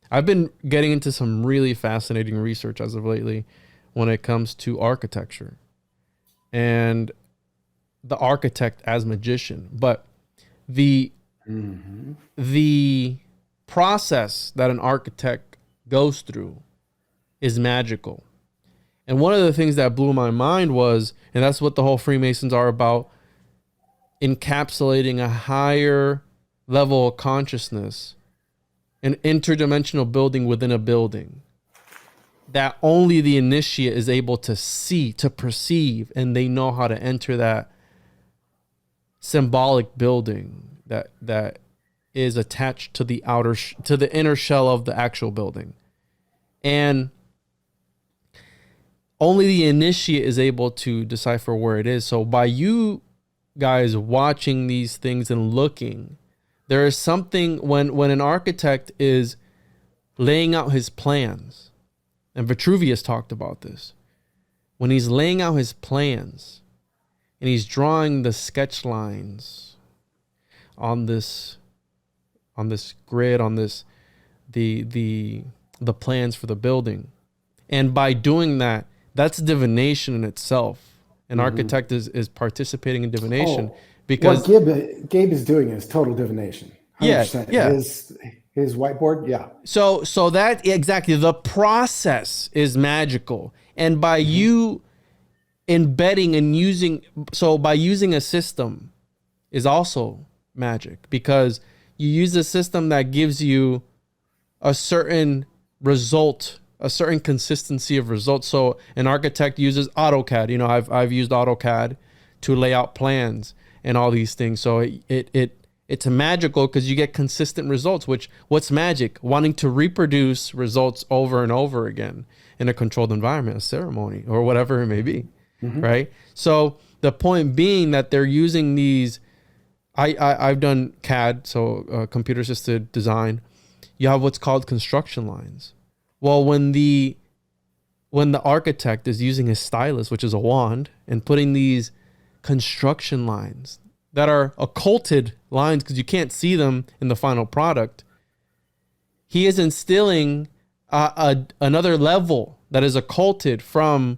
I've been getting into some really fascinating research as of lately when it comes to architecture and the architect as magician. But the process that an architect goes through is magical. And one of the things that blew my mind was, and that's what the whole Freemasons are about, encapsulating a higher level of consciousness, an interdimensional building within a building that only the initiate is able to see, to perceive, and they know how to enter that symbolic building that is attached to the to the inner shell of the actual building. And only the initiate is able to decipher where it is. So by you guys watching these things and looking, there is something when an architect is laying out his plans, and Vitruvius talked about this, when he's laying out his plans and he's drawing the sketch lines on this grid, on this the plans for the building, and by doing that, that's divination in itself. An architect is participating in divination because what Gabe is doing is total divination. 100%. Yeah. His whiteboard. Yeah. So that exactly, the process is magical. And by you embedding and using a system is also magic, because you use a system that gives you a certain result, a certain consistency of results. So an architect uses AutoCAD. You know, I've used AutoCAD to lay out plans and all these things. So it's magical because you get consistent results. What's magic? Wanting to reproduce results over and over again in a controlled environment, a ceremony, or whatever it may be, right? So the point being that they're using these. I've done CAD, so computer assisted design. You have what's called construction lines. Well, when the architect is using his stylus, which is a wand, and putting these construction lines that are occulted lines because you can't see them in the final product, he is instilling another level that is occulted from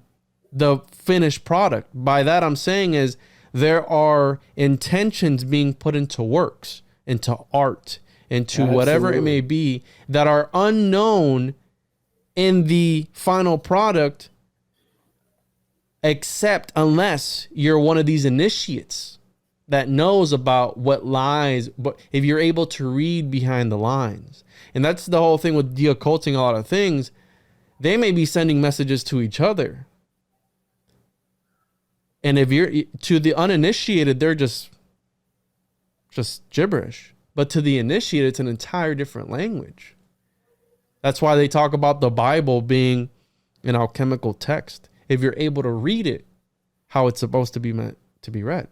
the finished product. By that I'm saying is there are intentions being put into works, into art, into whatever it may be, that are unknown in the final product, except unless you're one of these initiates that knows about what lies, but if you're able to read behind the lines. And that's the whole thing with de-occulting a lot of things. They may be sending messages to each other. And if you're to the uninitiated, they're just gibberish. But to the initiated, it's an entire different language. That's why they talk about the Bible being an alchemical text. If you're able to read it, how it's supposed to be meant to be read.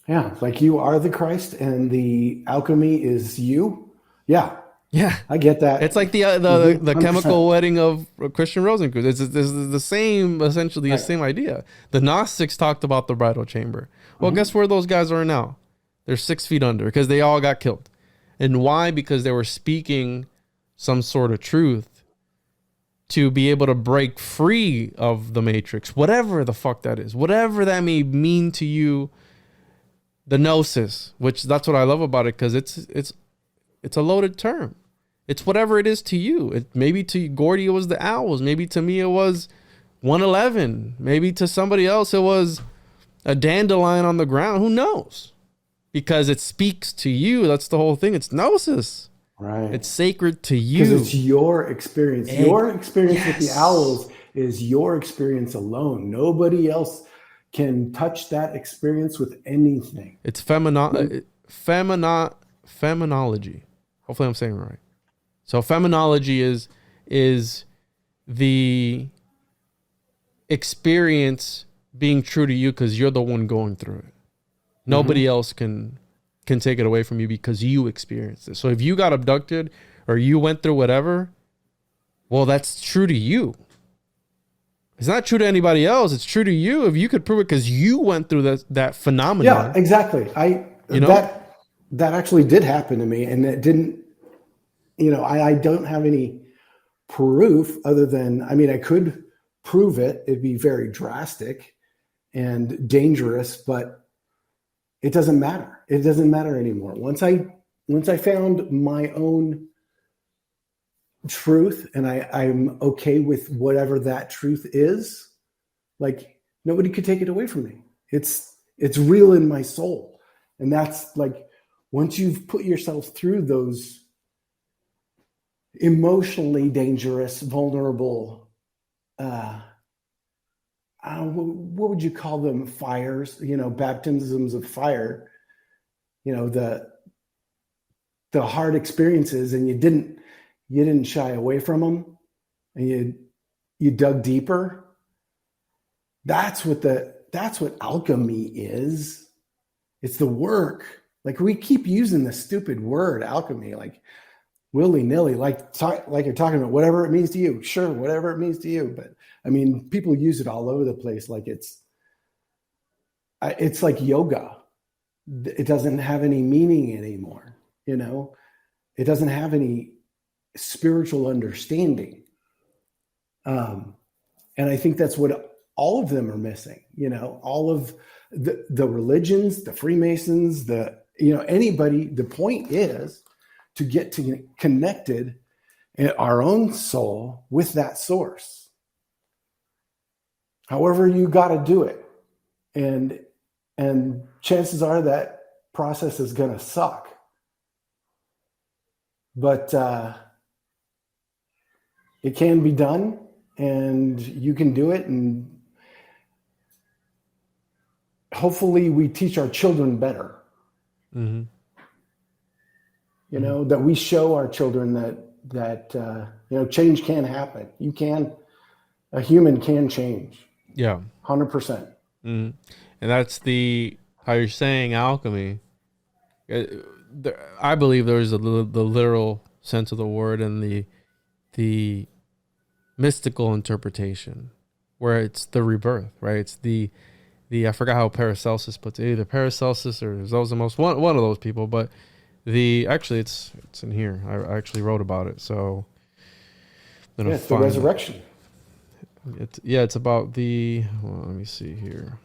Yeah, like you are the Christ and the alchemy is you. Yeah. Yeah, I get that. It's like the chemical wedding of Christian Rosencrantz. It's the same, essentially the same idea. The Gnostics talked about the bridal chamber. Well, guess where those guys are now? They're 6 feet under because they all got killed. And why? Because they were speaking some sort of truth to be able to break free of the matrix, whatever the fuck that is, whatever that may mean to you. The gnosis, which that's what I love about it, because it's a loaded term. It's whatever it is to you. Maybe to Gordy it was the owls. Maybe to me it was 111. Maybe to somebody else it was a dandelion on the ground. Who knows? Because it speaks to you. That's the whole thing. It's gnosis. Right. It's sacred to you. Because it's your experience. Your experience with the owls is your experience alone. Nobody else can touch that experience with anything. It's feminine feminology. Hopefully I'm saying it right. So feminology is the experience being true to you because you're the one going through it. Nobody else can take it away from you because you experienced it. So if you got abducted or you went through whatever, well, that's true to you. It's not true to anybody else. It's true to you if you could prove it because you went through that phenomenon. Yeah, exactly. That actually did happen to me, and it didn't. I don't have any proof other than, I could prove it. It'd be very drastic and dangerous, but it doesn't matter. It doesn't matter anymore. Once I found my own truth and I'm okay with whatever that truth is, like nobody could take it away from me. It's real in my soul. And that's like, once you've put yourself through those emotionally dangerous, vulnerable, what would you call them? Fires, baptisms of fire, the hard experiences, and you didn't shy away from them, and you dug deeper. That's what alchemy is. It's the work. Like, we keep using the stupid word alchemy, like willy-nilly, like you're talking about whatever it means to you. Sure, whatever it means to you. But people use it all over the place. Like it's like yoga. It doesn't have any meaning anymore. It doesn't have any spiritual understanding. And I think that's what all of them are missing. All of the religions, the Freemasons, anybody. The point is to get connected in our own soul with that source. However you got to do it. And chances are that process is going to suck. But it can be done, and you can do it. And hopefully we teach our children better. Mm-hmm. That we show our children that change can happen. A human can change. Yeah. 100%. Mm-hmm. And that's how you're saying alchemy. I believe there's the literal sense of the word and the mystical interpretation, where it's the rebirth, right? It's the I forgot how Paracelsus puts it, either Paracelsus or Zosimus, one of those people, but actually it's in here. I actually wrote about it, so it's the resurrection. It's about let me see here.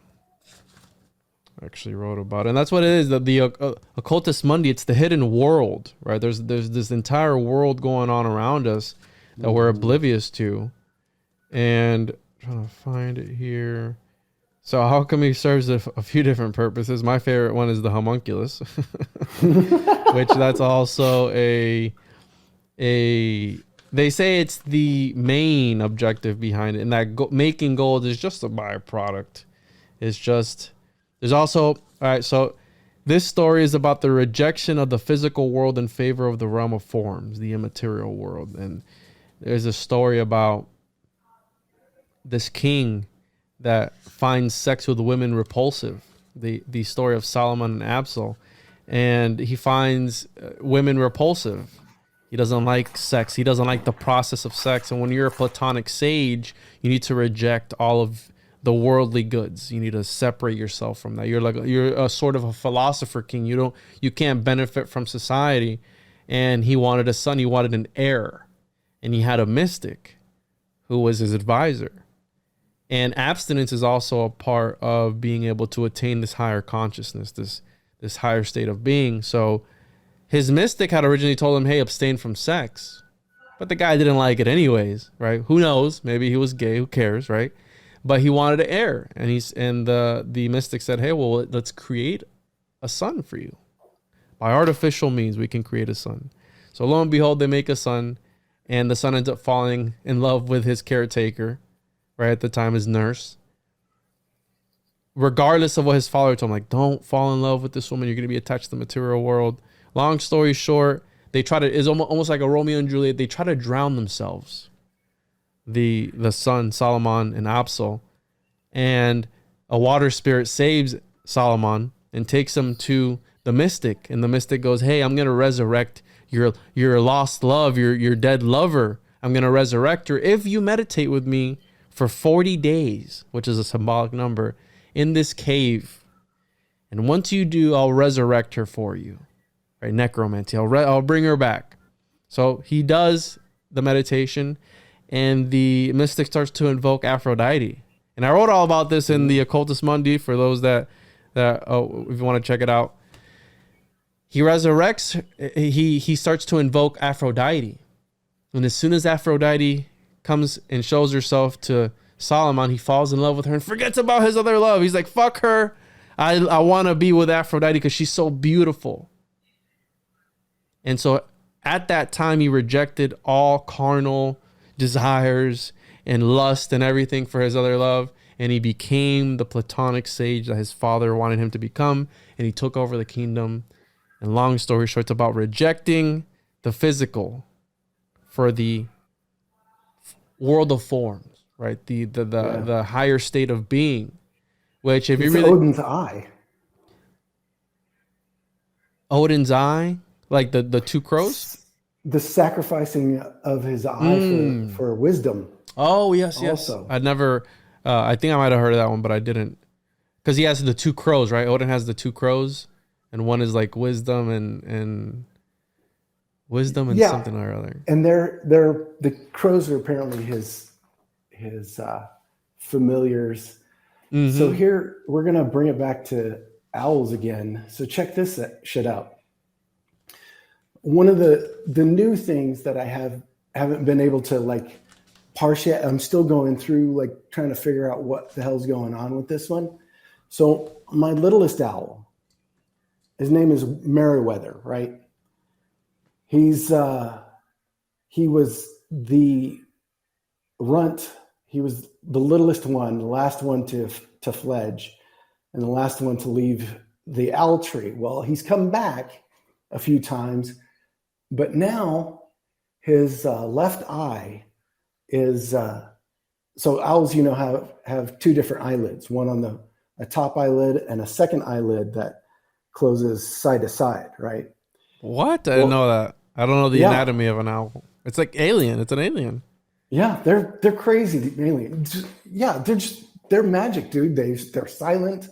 I actually wrote about it, and that's what it is. The occultus mundi, it's the hidden world, right? There's this entire world going on around us that we're oblivious to, and I'm trying to find it here. So alchemy serves a few different purposes. My favorite one is the homunculus, which that's also they say it's the main objective behind it, and that making gold is just a byproduct. It's just, there's also, all right, so this story is about the rejection of the physical world in favor of the realm of forms, the immaterial world. And there's a story about this king that finds sex with women repulsive, the story of Solomon and Apso, and he finds women repulsive. He doesn't like sex. He doesn't like the process of sex. And when you're a platonic sage, you need to reject all of the worldly goods. You need to separate yourself from that. You're a sort of a philosopher king. You can't benefit from society. And he wanted a son. He wanted an heir, and he had a mystic who was his advisor. And abstinence is also a part of being able to attain this higher consciousness, this higher state of being. So his mystic had originally told him, hey, abstain from sex. But the guy didn't like it anyways, right? Who knows? Maybe he was gay. Who cares, right? But he wanted an heir. And the mystic said, hey, well, let's create a son for you. By artificial means, we can create a son. So lo and behold, they make a son. And the son ends up falling in love with his caretaker, right at the time, his nurse. Regardless of what his father told him, like, don't fall in love with this woman. You're going to be attached to the material world. long story short, they try to, it's almost like a Romeo and Juliet. They try to drown themselves. The son, Solomon and Apso, and a water spirit saves Solomon and takes him to the mystic. And the mystic goes, hey, I'm going to resurrect your lost love, your dead lover. I'm going to resurrect her if you meditate with me for 40 days, which is a symbolic number, in this cave. And once you do, I'll resurrect her for you. Right? Necromancy. I'll bring her back. So he does the meditation, and the mystic starts to invoke Aphrodite. And I wrote all about this in the Occultus Mundi for those that if you want to check it out. He resurrects, he starts to invoke Aphrodite. And as soon as Aphrodite comes and shows herself to Solomon, he falls in love with her and forgets about his other love. He's like, fuck her. I want to be with Aphrodite because she's so beautiful. And so at that time, he rejected all carnal desires and lust and everything for his other love. And he became the Platonic sage that his father wanted him to become. And he took over the kingdom. And long story short, it's about rejecting the physical for the world of forms, right? The higher state of being, which if you really Odin's eye. Odin's eye, like the two crows, the sacrificing of his eye for wisdom. Oh yes, Also. yes. I'd never. I think I might have heard of that one, but I didn't, because he has the two crows, right? Odin has the two crows, and one is like wisdom and something or other. And the crows are apparently his familiars. Mm-hmm. So here we're gonna bring it back to owls again. So check this shit out. One of the new things that I haven't been able to like parse yet. I'm still going through like trying to figure out what the hell's going on with this one. So my littlest owl, his name is Merriweather, right? He was the runt. He was the littlest one, the last one to fledge, and the last one to leave the owl tree. Well, he's come back a few times, but now his left eye is so owls, have two different eyelids, one on a top eyelid and a second eyelid that closes side to side, right? What? I didn't know that. I don't know the anatomy of an owl. It's like alien. It's an alien. Yeah, they're crazy, the aliens. Yeah, they're magic, dude. They're silent.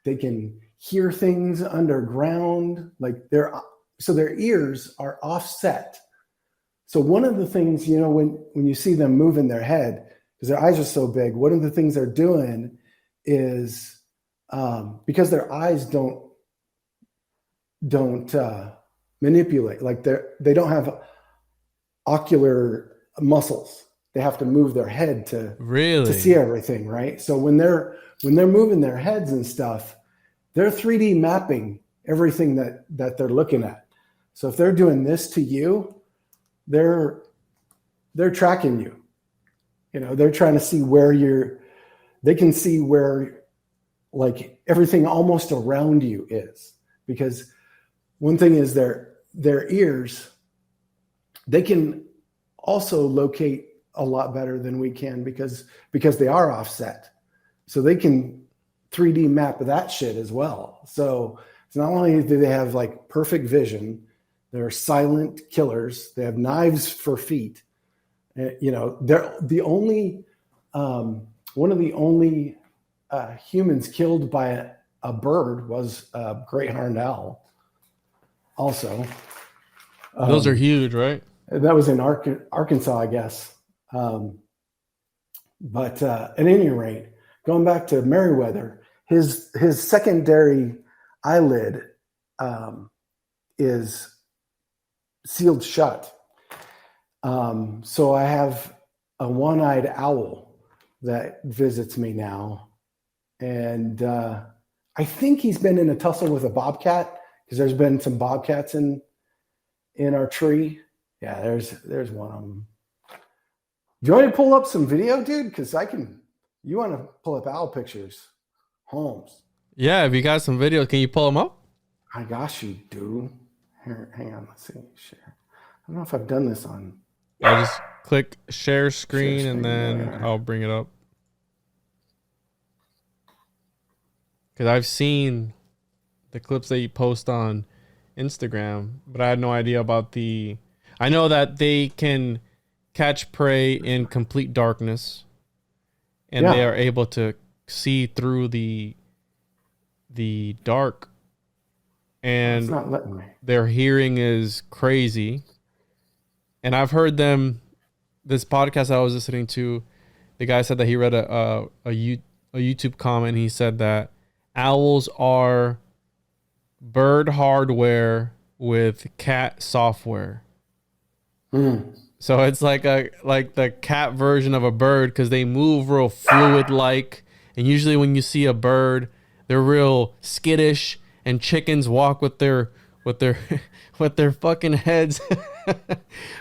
They can hear things underground. Like their ears are offset. So one of the things, when you see them moving their head, because their eyes are so big, one of the things they're doing is because their eyes don't manipulate, like they don't have ocular muscles. They have to move their head to see everything, right? So when they're moving their heads and stuff, they're 3D mapping everything that they're looking at. So if they're doing this to you, they're tracking you. They're trying to see they can see where like everything almost around you is. Because one thing is their ears, they can also locate a lot better than we can because they are offset. So they can 3D map that shit as well. So it's not only do they have like perfect vision, they're silent killers. They have knives for feet. They're the only one of the only humans killed by a bird was a great horned owl. Also, those are huge, right? That was in Arkansas, I guess. But at any rate, going back to Merriweather, his secondary eyelid is sealed shut. So I have a one-eyed owl that visits me now. And I think he's been in a tussle with a bobcat, because there's been some bobcats in our tree. Yeah, there's one of them. Do you want me to pull up some video, dude? Because you want to pull up owl pictures. Holmes. Yeah, if you got some video, can you pull them up? I got you, dude. Here, hang on. Let's see. Share. I don't know if I've done this on. I just click share screen, Share and screen, then there. I'll bring it up. Because I've seen the clips that you post on Instagram, but I had no idea about the... I know that they can catch prey in complete darkness, and they are able to see through the dark, and It's not letting me. their hearing is crazy. And I've heard them... This podcast I was listening to, the guy said that he read a YouTube comment, and he said that owls are bird hardware with cat software. So it's like the cat version of a bird, because they move real fluid like, and usually when you see a bird, they're real skittish, and chickens walk with their with their fucking heads.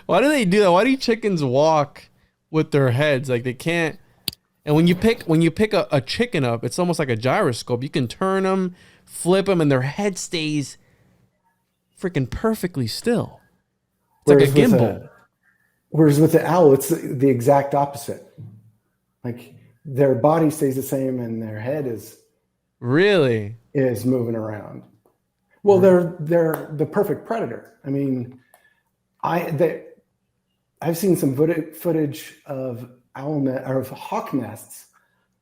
Why do they do that? Why do chickens walk with their heads? Like, they can't. And when you pick a chicken up, it's almost like a gyroscope. You can turn them, flip them, and their head stays freaking perfectly still. It's like a gimbal. Whereas with the owl, it's the exact opposite. Like, their body stays the same and their head is moving around. Well, they're the perfect predator. I mean, I've seen some footage of of hawk nests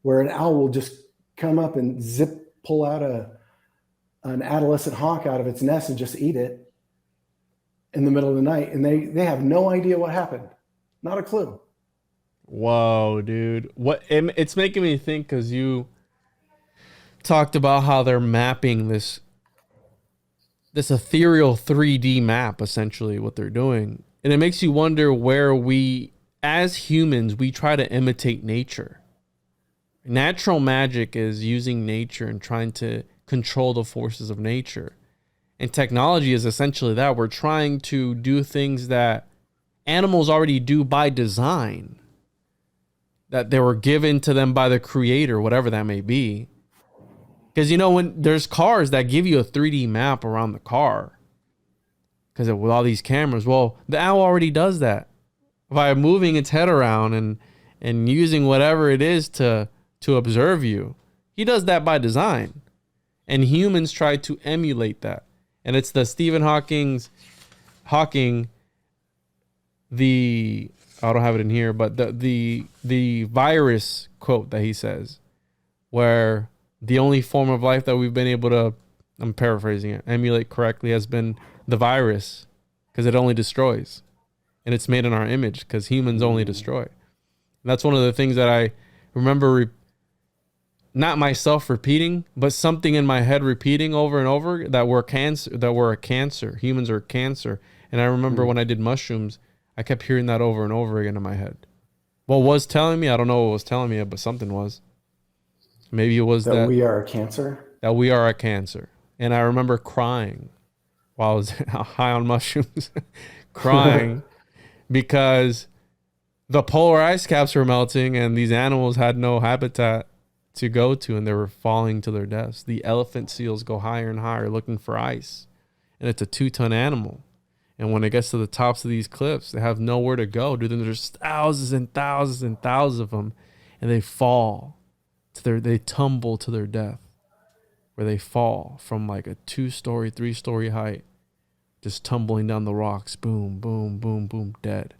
where an owl will just come up and pull out an adolescent hawk out of its nest and just eat it in the middle of the night, and they have no idea what happened. Not a clue. Whoa, dude. It's making me think, because you talked about how they're mapping this ethereal 3D map, essentially what they're doing. And it makes you wonder where we, as humans, we try to imitate nature. Natural magic is using nature and trying to control the forces of nature. And technology is essentially that. We're trying to do things that animals already do by design, that they were given to them by the creator, whatever that may be. Because, when there's cars that give you a 3D map around the car, because with all these cameras, well, the owl already does that by moving its head around and using whatever it is to observe you. He does that by design. And humans try to emulate that. And it's the Stephen Hawking, I don't have it in here, but the virus quote that he says, where the only form of life that we've been able to, I'm paraphrasing it, emulate correctly has been the virus, because it only destroys. And it's made in our image, because humans only destroy. And that's one of the things that I remember, not myself repeating, but something in my head repeating over and over, that we're a cancer. Humans are cancer. And I remember when I did mushrooms, I kept hearing that over and over again in my head. What was telling me? I don't know what was telling me, but something was. Maybe it was that we are a cancer. That we are a cancer. And I remember crying while I was high on mushrooms, crying because the polar ice caps were melting and these animals had no habitat to go to, and they were falling to their deaths. The elephant seals go higher and higher looking for ice, and it's a 2-ton animal. And when it gets to the tops of these cliffs, they have nowhere to go, dude. And there's thousands and thousands and thousands of them, and they fall they tumble to their death, where they fall from like a 2-story, 3-story height, just tumbling down the rocks, boom, boom, boom, boom, dead.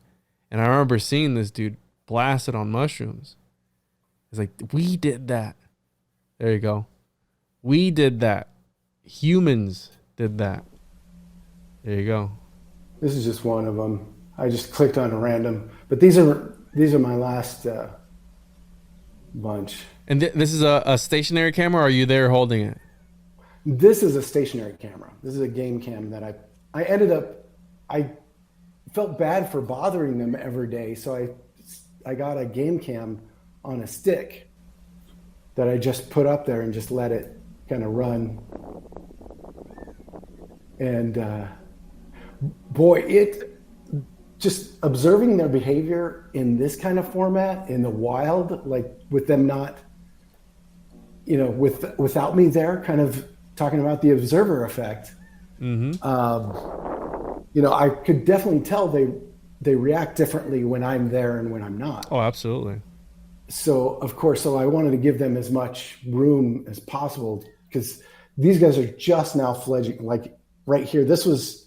And I remember seeing this dude blasted on mushrooms. It's like, we did that. There you go. We did that. Humans did that. There you go. This is just one of them. I just clicked on a random, but these are my last bunch. And this is a stationary camera, or are you there holding it? This is a stationary camera. This is a game cam that I felt bad for bothering them every day, so I got a game cam on a stick that I just put up there and just let it kind of run. And boy, it just observing their behavior in this kind of format in the wild, like with them not, without me there, kind of talking about the observer effect. Mm-hmm. I could definitely tell they react differently when I'm there and when I'm not. Oh, absolutely. So of course, I wanted to give them as much room as possible, because these guys are just now fledging. Like right here, this was,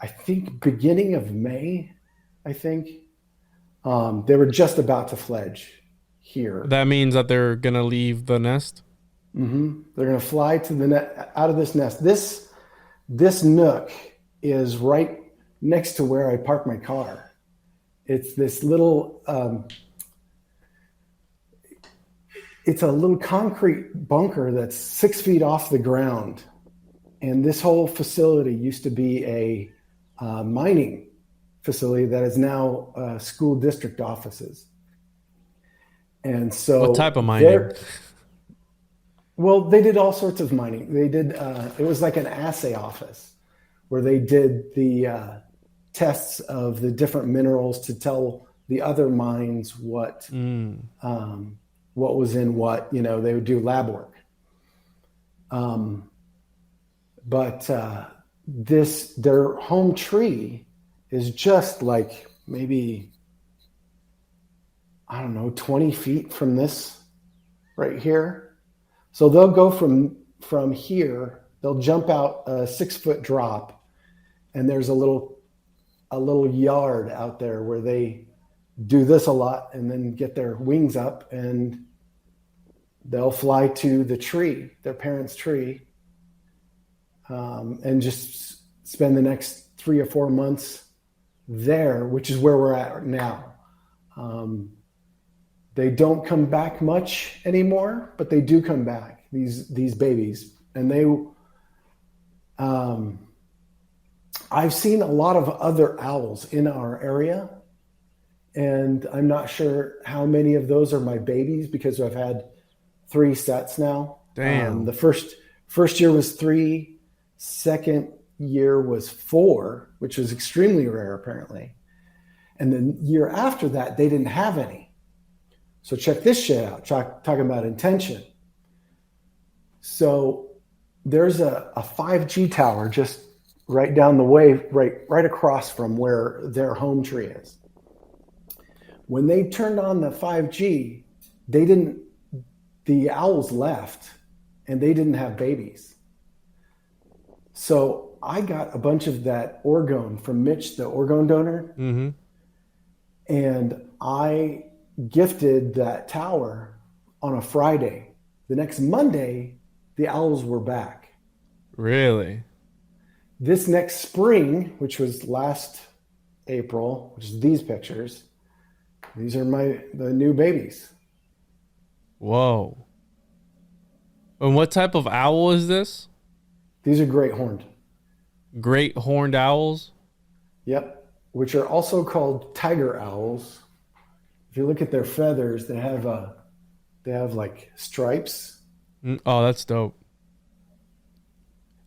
I think, beginning of May, I think. They were just about to fledge here. That means that they're going to leave the nest? Mm-hmm. They're going to fly to out of this nest. This nook is right next to where I park my car. It's this little, it's a little concrete bunker that's 6 feet off the ground. And this whole facility used to be a mining facility that is now school district offices. And so what type of mining? Well, they did all sorts of mining. They did, it was like an assay office where they did the tests of the different minerals to tell the other mines what was in what, they would do lab work. But their home tree is just like maybe, I don't know, 20 feet from this right here. So they'll go from here, they'll jump out a 6-foot drop, and there's a little yard out there where they do this a lot and then get their wings up and they'll fly to the tree, their parents' tree, and just spend the next 3 or 4 months there, which is where we're at now. They don't come back much anymore, but they do come back, these babies. And I've seen a lot of other owls in our area, and I'm not sure how many of those are my babies, because I've had 3 sets now. Damn. The first year was 3, second year was 4, which was extremely rare apparently. And the year after that, they didn't have any. So check this shit out, talking about intention. So there's a 5G tower just right down the way, right across from where their home tree is. When they turned on the 5G, the owls left and they didn't have babies. So I got a bunch of that orgone from Mitch, the orgone donor. Mm-hmm. And I gifted that tower on a Friday. The next Monday, the owls were back. Really? This next spring, which was last April, which is these pictures, these are the new babies. Whoa. And what type of owl is this? These are great horned. Great horned owls? Yep. Which are also called tiger owls. If you look at their feathers, they have like stripes. Oh, that's dope.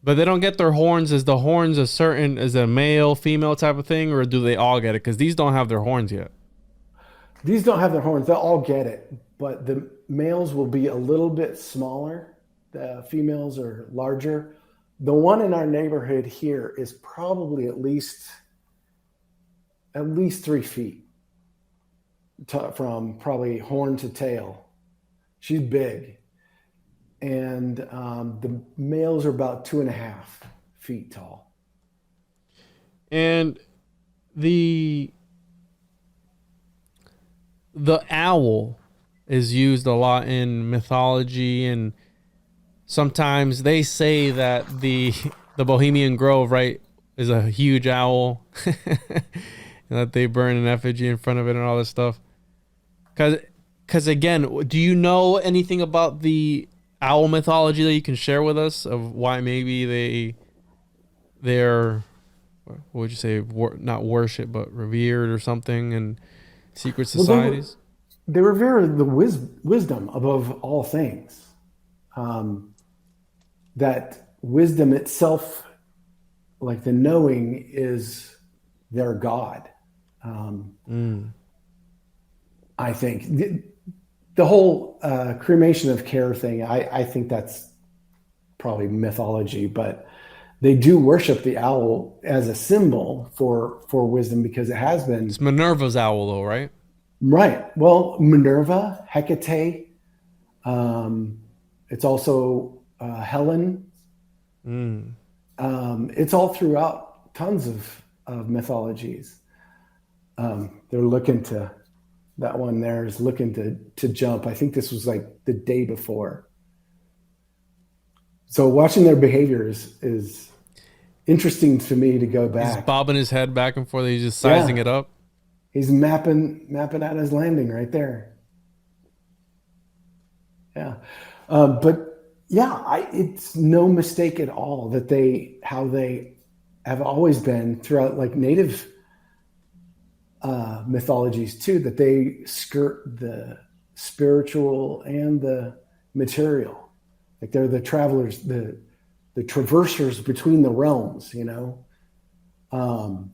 But they don't get their horns. Is the horns is a male, female type of thing, or do they all get it? Because these don't have their horns yet. These don't have their horns. They'll all get it. But the males will be a little bit smaller. The females are larger. The one in our neighborhood here is probably at least 3 feet from probably horn to tail. She's big. And the males are about 2.5 feet tall. And the owl is used a lot in mythology, and sometimes they say that the Bohemian Grove, right, is a huge owl, and that they burn an effigy in front of it and all this stuff. Because again, do you know anything about the owl mythology that you can share with us of why maybe they're what would you say, not worship but revered or something in secret societies? They revere the wisdom above all things. That wisdom itself, like the knowing, is their God. I think the whole cremation of care thing, I think that's probably mythology, but they do worship the owl as a symbol for wisdom, because it has been. It's Minerva's owl, though, right? Right. Well, Minerva, Hecate. It's also Helen. It's all throughout tons of mythologies. They're looking to, that one there is looking to jump. I think this was like the day before. So watching their behaviors is interesting to me to go back. He's bobbing his head back and forth. He's just sizing it up. He's mapping out his landing right there. Yeah. But yeah, it's no mistake at all that how they have always been throughout, like, native mythologies too, that they skirt the spiritual and the material. Like, they're the travelers, the traversers between the realms, and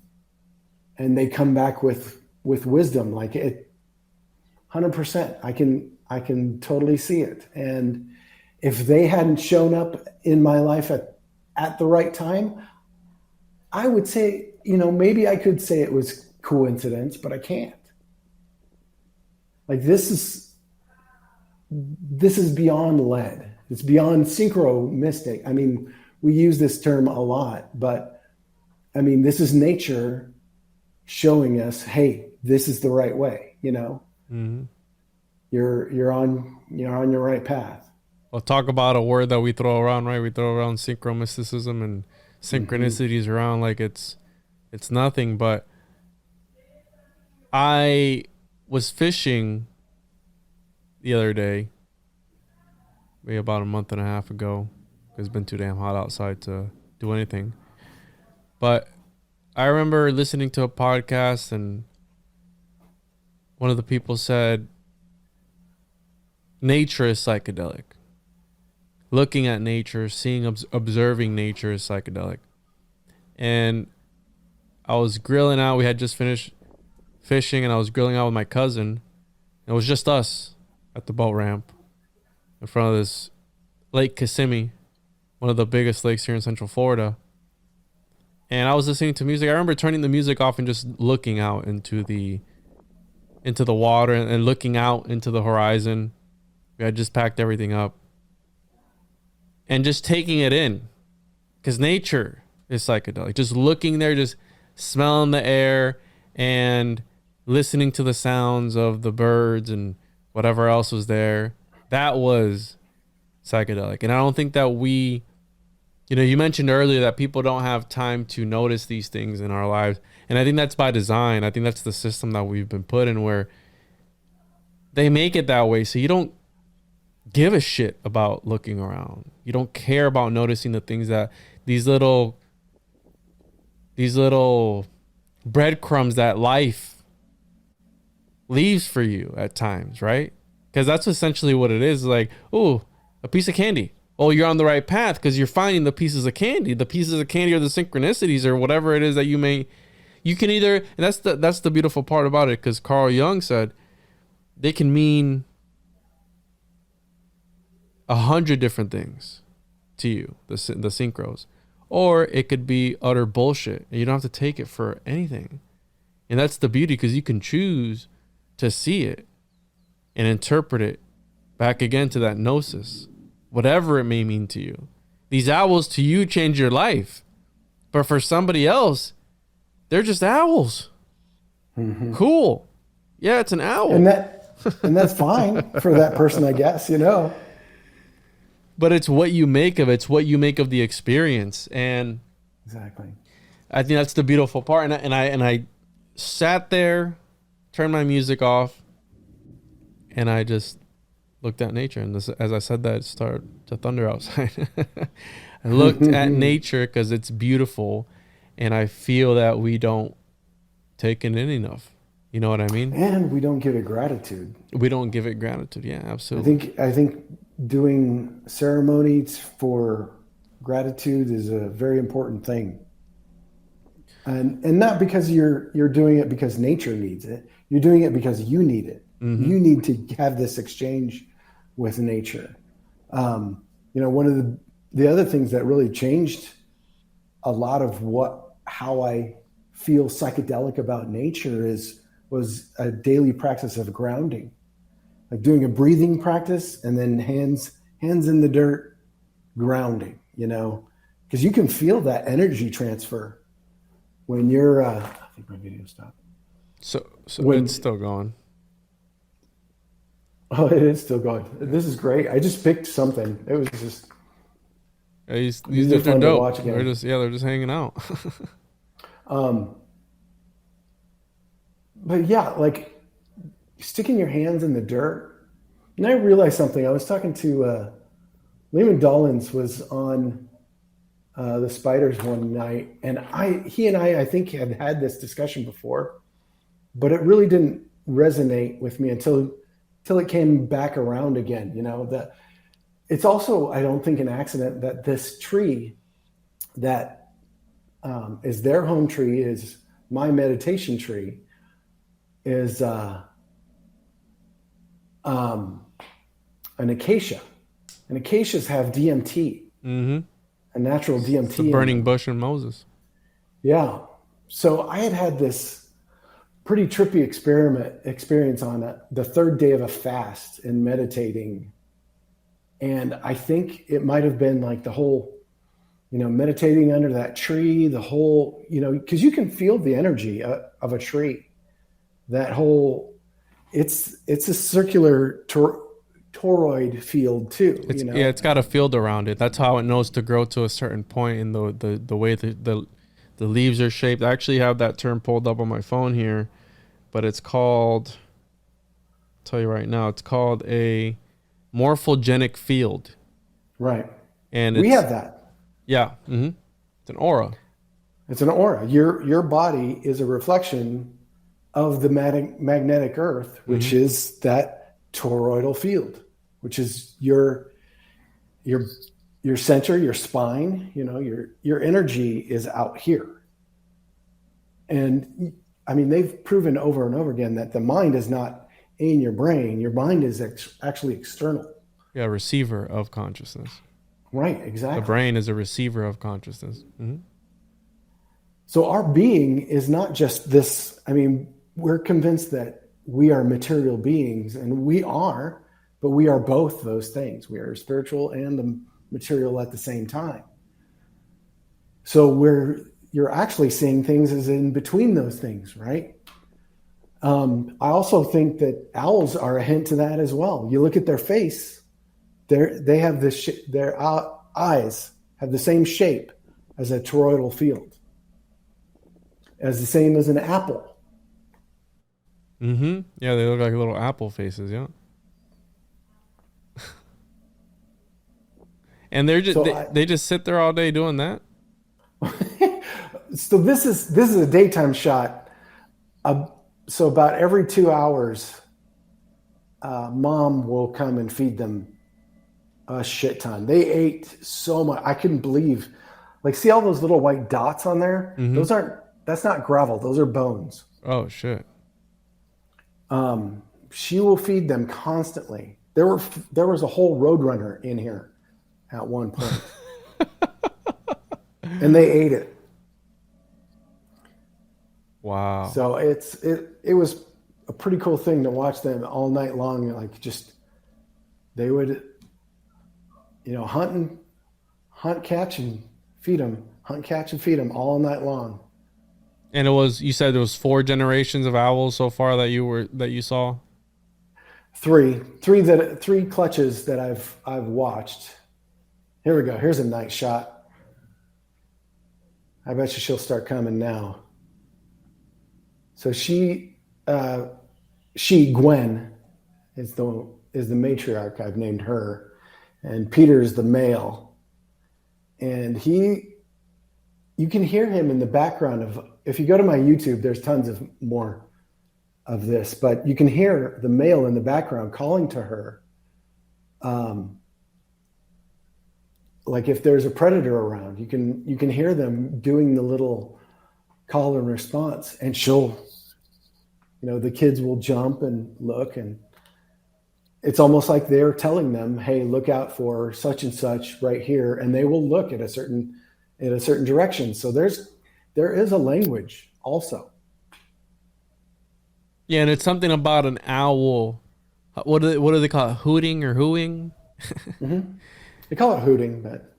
they come back with wisdom. Like, it 100%. I can totally see it. And if they hadn't shown up in my life at the right time, I would say, maybe I could say it was coincidence, but I can't. Like, this is beyond lead. It's beyond synchromystic. I mean, we use this term a lot, but I mean, this is nature showing us, hey, this is the right way. Mm-hmm. You're on your right path. Well, talk about a word that we throw around, right? We throw around synchromysticism and synchronicities around like it's nothing. But I was fishing the other day, maybe about a month and a half ago. It's been too damn hot outside to do anything. But I remember listening to a podcast, and one of the people said, nature is psychedelic. Looking at nature, observing nature is psychedelic. And I was grilling out. We had just finished fishing, and I was grilling out with my cousin. It was just us at the boat ramp in front of this Lake Kissimmee, one of the biggest lakes here in Central Florida. And I was listening to music. I remember turning the music off and just looking out into the water and looking out into the horizon. We had just packed everything up and just taking it in, because nature is psychedelic. Just looking there, just smelling the air and listening to the sounds of the birds and whatever else was there. That was psychedelic. And I don't think that you mentioned earlier that people don't have time to notice these things in our lives. And I think that's by design. I think that's the system that we've been put in, where they make it that way. So you don't give a shit about looking around. You don't care about noticing the things that these little breadcrumbs that life leaves for you at times, right? Because that's essentially what it is. Like, oh, a piece of candy. Oh, you're on the right path because you're finding the pieces of candy. The pieces of candy are the synchronicities or whatever it is that you can either, and that's the beautiful part about it, because Carl Jung said they can mean 100 different things to you, the synchros, or it could be utter bullshit and you don't have to take it for anything. And that's the beauty, because you can choose to see it and interpret it back again to that gnosis, whatever it may mean to you. These owls to you change your life, but for somebody else, they're just owls. Mm-hmm. Cool. Yeah, it's an owl. And that's fine for that person, I guess, But it's what you make of it. It's what you make of the experience. And exactly, I think that's the beautiful part. And I sat there, turned my music off, and I just looked at nature. And as I said that, it started to thunder outside. I looked at nature because it's beautiful, and I feel that we don't take it in enough. You know what I mean? And we don't give it gratitude. We don't give it gratitude. Yeah, absolutely. I think doing ceremonies for gratitude is a very important thing. And not because you're doing it because nature needs it. You're doing it because you need it. Mm-hmm. You need to have this exchange with nature. One of the other things that really changed a lot of how I feel psychedelic about nature was a daily practice of grounding, like doing a breathing practice and then hands in the dirt, grounding, because you can feel that energy transfer when you're, I think my video stopped. So it's still going. Oh, it is still going. This is great. I just picked something. It was just. Yeah, these are are fun dope. to watch again. They're just hanging out. But yeah, like sticking your hands in the dirt. And I realized something. I was talking to Lehman Dollins was on the Spiders one night, and he and I think had this discussion before, but it really didn't resonate with me until it came back around again. That it's also, I don't think, an accident that this tree that is their home tree, is my meditation tree, is an acacia. And acacias have DMT, a natural DMT. The burning bush in Moses. Yeah. So I had this pretty trippy experience on the third day of a fast and meditating. And I think it might have been like the whole, meditating under that tree, the whole, because you can feel the energy of a tree. That whole, it's a circular toroid field too. Yeah, it's got a field around it. That's how it knows to grow to a certain point in the way the leaves are shaped. I actually have that term pulled up on my phone here, but it's called, I'll tell you right now, it's called a morphogenic field. Right. And we have that. Yeah. Mm-hmm. It's an aura. It's an aura. Your body is a reflection of the magnetic earth, which is that toroidal field, which is your center, your spine, your energy is out here. And I mean, they've proven over and over again that the mind is not in your brain. Your mind is actually external. Yeah, receiver of consciousness. Right, exactly. The brain is a receiver of consciousness. Mm-hmm. So our being is not just this. I mean, we're convinced that we are material beings, and we are, but we are both those things. We are spiritual and the material at the same time. So you're actually seeing things as in between those things, right? I also think that owls are a hint to that as well. You look at their face; they have their eyes have the same shape as a toroidal field, as the same as an apple. Mm-hmm. Yeah, they look like little apple faces. Yeah. And they're just they just sit there all day doing that. So this is a daytime shot. So about every 2 hours, mom will come and feed them a shit ton. They ate so much. I couldn't believe, like, see all those little white dots on there? Mm-hmm. That's not gravel. Those are bones. Oh shit. She will feed them constantly. There was a whole roadrunner in here at one point. And they ate it. Wow. So it was a pretty cool thing to watch them all night long. Like, just, they would, hunt, catch, and feed them. Hunt, catch, and feed them all night long. And you said there was 4 generations of owls so far that you saw? Three clutches that I've watched. Here we go. Here's a nice shot. I bet you she'll start coming now. So she Gwen is the matriarch. I've named her, and Peter's the male. And you can hear him in the background of, if you go to my YouTube, there's tons of more of this, but you can hear the male in the background calling to her. Like if there's a predator around, you can hear them doing the little call and response, and she'll, the kids will jump and look, and it's almost like they're telling them, hey, look out for such and such right here. And they will look at a certain in a certain direction. So there is a language also. Yeah, and it's something about an owl. What do they call it? Hooting or hooing? Mm-hmm. They call it hooting, but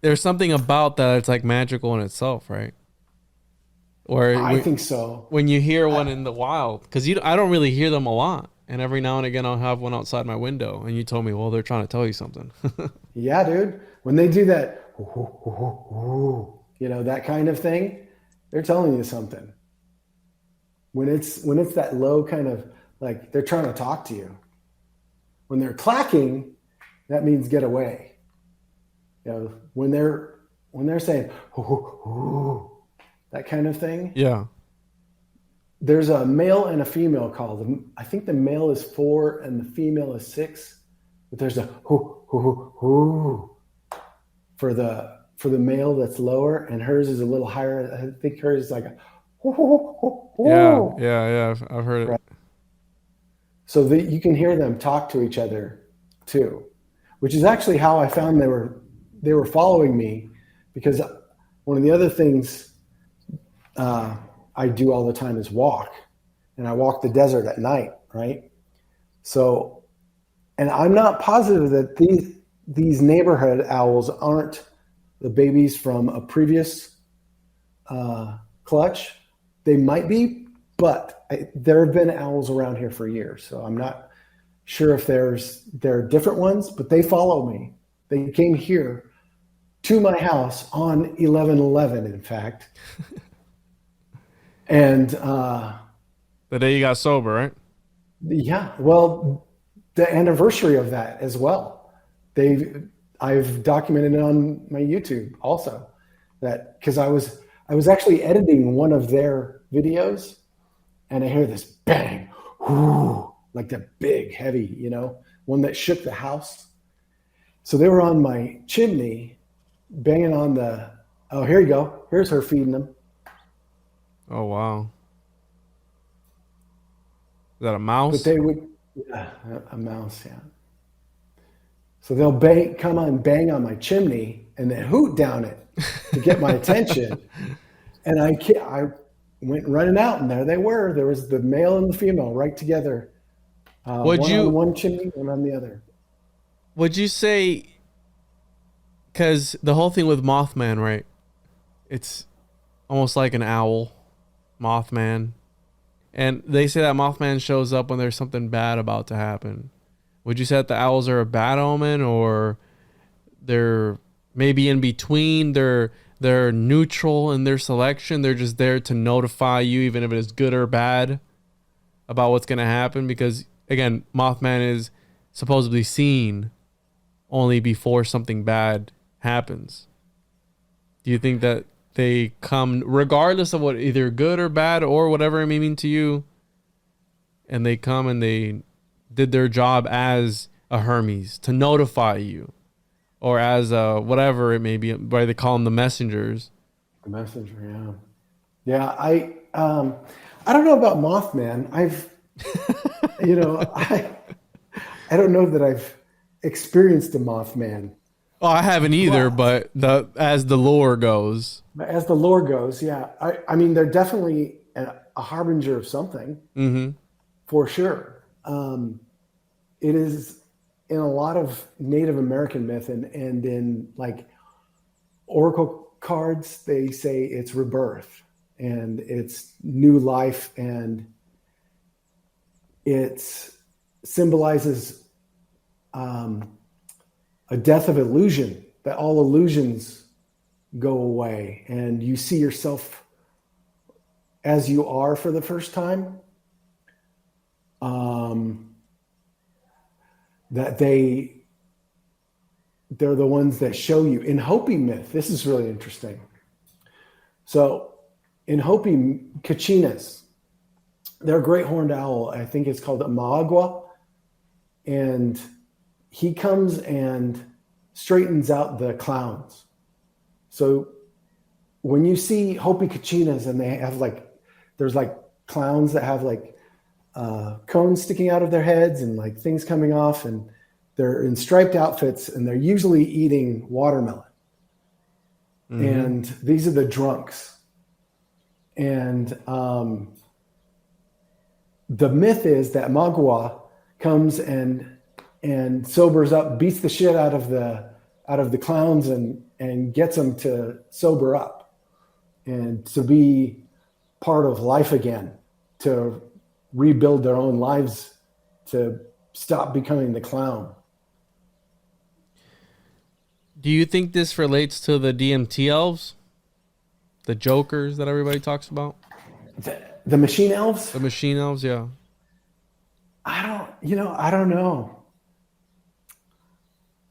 there's something about that that's like magical in itself, right? Or I think so. When you hear one in the wild, because I don't really hear them a lot, and every now and again I'll have one outside my window, and you told me, well, they're trying to tell you something. Yeah, dude. When they do that, that kind of thing, they're telling you something. When it's that low kind of like they're trying to talk to you. When they're clacking, that means get away. When they're saying that kind of thing. Yeah. There's a male and a female call. I think the male is 4 and the female is 6. But there's a for the male that's lower, and hers is a little higher. I think hers is like a Yeah. I've heard it. Right. So that you can hear them talk to each other too, which is actually how I found they were following me, because one of the other things I do all the time is walk, and I walk the desert at night, right? So, and I'm not positive that these neighborhood owls aren't the babies from a previous clutch. They might be, but there have been owls around here for years, so I'm not sure if there are different ones, but they follow me. They came here to my house on 11/11, in fact. And the day you got sober, right? Yeah, well, the anniversary of that as well. I've documented it on my YouTube also, that because I was actually editing one of their videos, and I hear this bang, whoo, like the big heavy, one that shook the house. So they were on my chimney, banging on here you go. Here's her feeding them. Oh, wow. Is that a mouse? But they would, yeah, a mouse, yeah. So they'll come on, bang on my chimney, and then hoot down it to get my attention. And I went running out, and there they were. There was the male and the female right together. One on one chimney, one on the other. Would you say, because the whole thing with Mothman, right? It's almost like an owl, Mothman. And they say that Mothman shows up when there's something bad about to happen. Would you say that the owls are a bad omen, or they're maybe in between? They're neutral in their selection. They're just there to notify you, even if it is good or bad, about what's going to happen. Because, again, Mothman is supposedly seen only before something bad happens. Do you think that they come regardless of what, either good or bad or whatever it may mean to you, and they come and they did their job as a Hermes to notify you, or as a whatever it may be, why they call them the messengers? The messenger, yeah. I don't know about Mothman. I don't know that I've experienced a Mothman. Oh, I haven't either, but as the lore goes. As the lore goes, yeah. I mean, they're definitely a harbinger of something, for sure. It is in a lot of Native American myth and in like oracle cards, they say it's rebirth and it's new life, and it symbolizes a death of illusion, that all illusions go away and you see yourself as you are for the first time. That they're the ones that show you. In Hopi myth, this is really interesting. So in Hopi, Kachinas, they're a great horned owl. I think it's called a Maagwa. And he comes and straightens out the clowns. So when you see Hopi Kachinas and they have there's clowns that have cones sticking out of their heads and things coming off, and they're in striped outfits, and they're usually eating watermelon. and these are the drunks. And the myth is that Magua comes and sobers up, beats the shit out of the clowns and gets them to sober up and to be part of life again, to rebuild their own lives, to stop becoming the clown. Do you think this relates to the DMT elves? The jokers that everybody talks about? The machine elves? The machine elves, yeah. I don't know.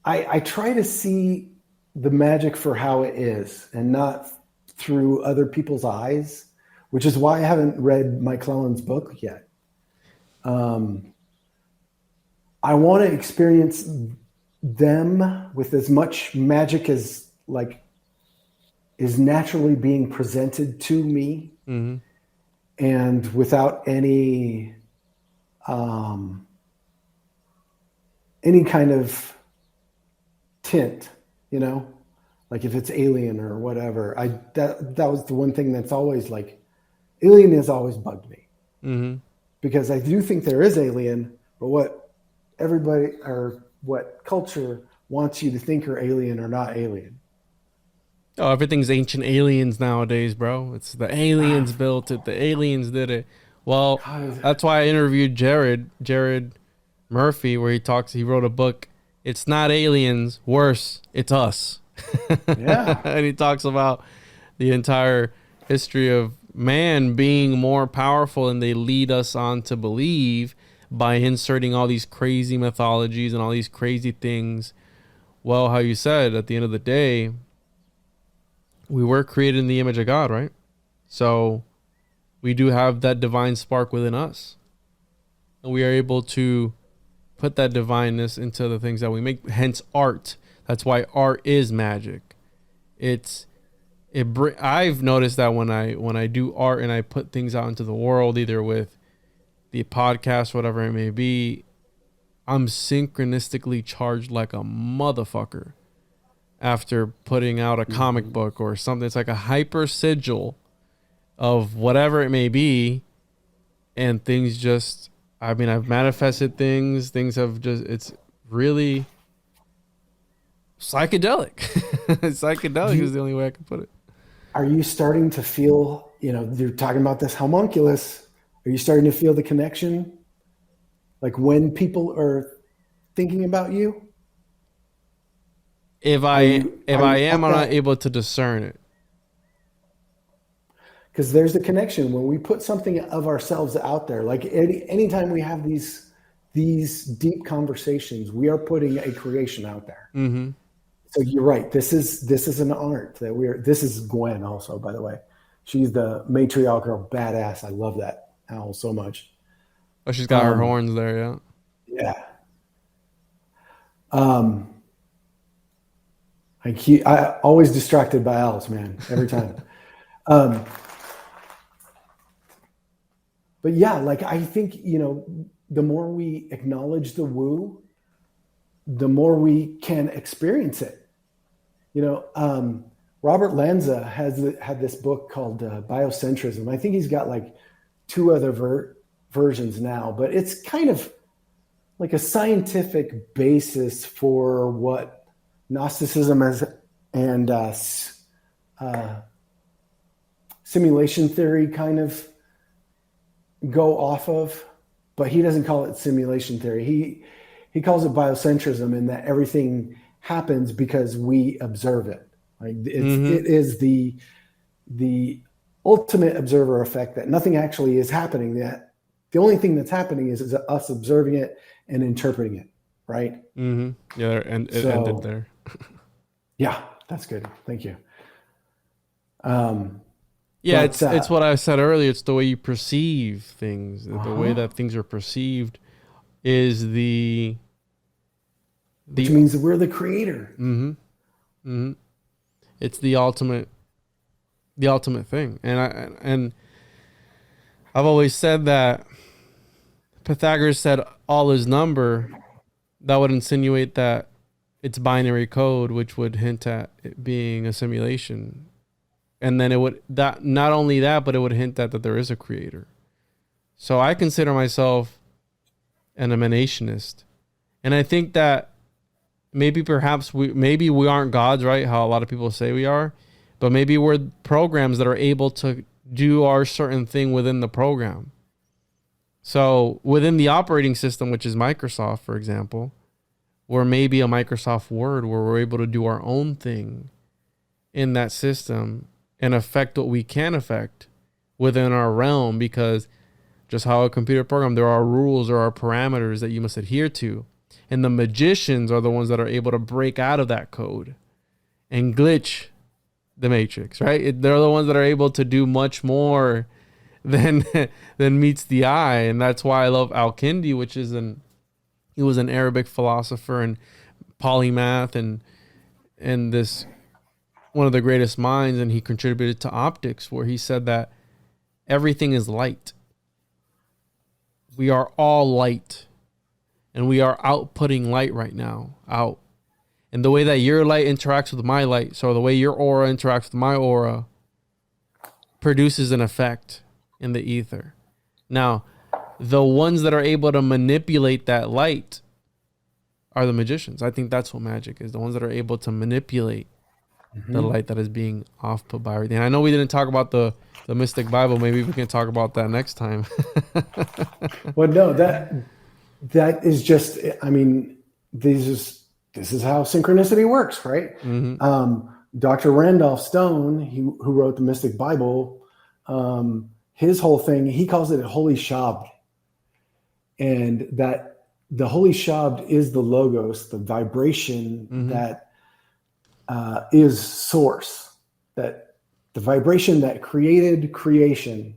I try to see the magic for how it is and not through other people's eyes, which is why I haven't read Mike Clelland's book yet. I want to experience them with as much magic as is naturally being presented to me, and without any kind of tint, like if it's alien or whatever. That was the one thing that's always alien has always bugged me, because I do think there is alien, but what everybody or what culture wants you to think are alien or not alien. Oh, everything's ancient aliens nowadays, bro. It's the aliens built it. The aliens did it. Well, that's why I interviewed Jared Murphy, where he wrote a book. It's not aliens. Worse, it's us. Yeah. And he talks about the entire history of man being more powerful, and they lead us on to believe by inserting all these crazy mythologies and all these crazy things. Well, how you said, at the end of the day, we were created in the image of God, right? So we do have that divine spark within us, and we are able to put that divineness into the things that we make. Hence art. That's why art is magic. I've noticed that when I do art and I put things out into the world, either with the podcast, whatever it may be, I'm synchronistically charged like a motherfucker after putting out a comic book or something. It's like a hyper sigil of whatever it may be, and things just, I've manifested things have just, it's really psychedelic. Psychedelic is the only way I can put it. Are you starting to feel, you're talking about this homunculus, are you starting to feel the connection? Like when people are thinking about you? If I am not able to discern it. Because there's a connection when we put something of ourselves out there. Like anytime we have these deep conversations, we are putting a creation out there. Mm-hmm. So you're right. This is an art that this is Gwen also, by the way. She's the matriarchal badass. I love that owl so much. Oh, she's got her horns there, yeah. Yeah. I always distracted by owls, man, every time. But yeah, I think, the more we acknowledge the woo, the more we can experience it. Robert Lanza had this book called Biocentrism. I think he's got 2 other versions now, but it's kind of like a scientific basis for what Gnosticism and simulation theory kind of go off of, but he doesn't call it simulation theory. He calls it biocentrism, in that everything happens because we observe it. It is the ultimate observer effect, that nothing actually is happening. That the only thing that's happening is us observing it and interpreting it, right? Mm-hmm. Yeah, and it ended there. Yeah, that's good. Thank you. Yeah, it's what I said earlier. It's the way you perceive things. The way that things are perceived is which means that we're the creator. Mm-hmm. Mm-hmm. It's the ultimate thing. And I've always said that Pythagoras said all is number. That would insinuate that its binary code, which would hint at it being a simulation. And then it would, that not only that, but it would hint at that there is a creator. So I consider myself an emanationist. And I think that maybe we aren't gods, right? How a lot of people say we are, but maybe we're programs that are able to do our certain thing within the program. So within the operating system, which is Microsoft, for example, we're maybe a Microsoft Word where we're able to do our own thing in that system and affect what we can affect within our realm, because just how a computer program, there are rules, there are parameters that you must adhere to. And the magicians are the ones that are able to break out of that code and glitch the matrix, right? They're the ones that are able to do much more than meets the eye. And that's why I love Al-Kindi, which is he was an Arabic philosopher and polymath and this one of the greatest minds, and he contributed to optics, where he said that everything is light. We are all light, and we are outputting light right now, out. And the way that your light interacts with my light, so the way your aura interacts with my aura, produces an effect in the ether. Now, the ones that are able to manipulate that light are the magicians. I think that's what magic is. The ones that are able to manipulate the light that is being off-put by everything. I know we didn't talk about the Mystic Bible. Maybe we can talk about that next time. Well, no, that is just, I mean, this is how synchronicity works, right? Mm-hmm. Dr. Randolph Stone, who wrote the Mystic Bible, his whole thing, he calls it a holy shabd. And that the holy shabd is the logos, the vibration that is source, that the vibration that created creation,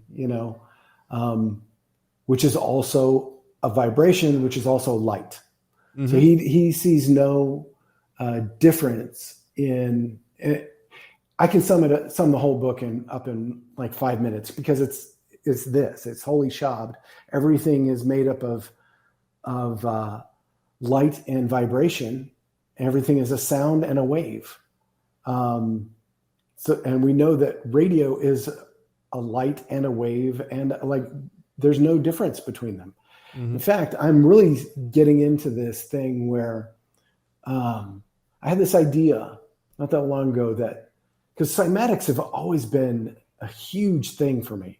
which is also a vibration, which is also light. Mm-hmm. So he sees no difference in it. I can sum the whole book up in like 5 minutes, because it's holy shabd. Everything is made up of light and vibration. Everything is a sound and a wave. And we know that radio is a light and a wave, and like there's no difference between them. Mm-hmm. In fact, I'm really getting into this thing where I had this idea not that long ago that, because cymatics have always been a huge thing for me.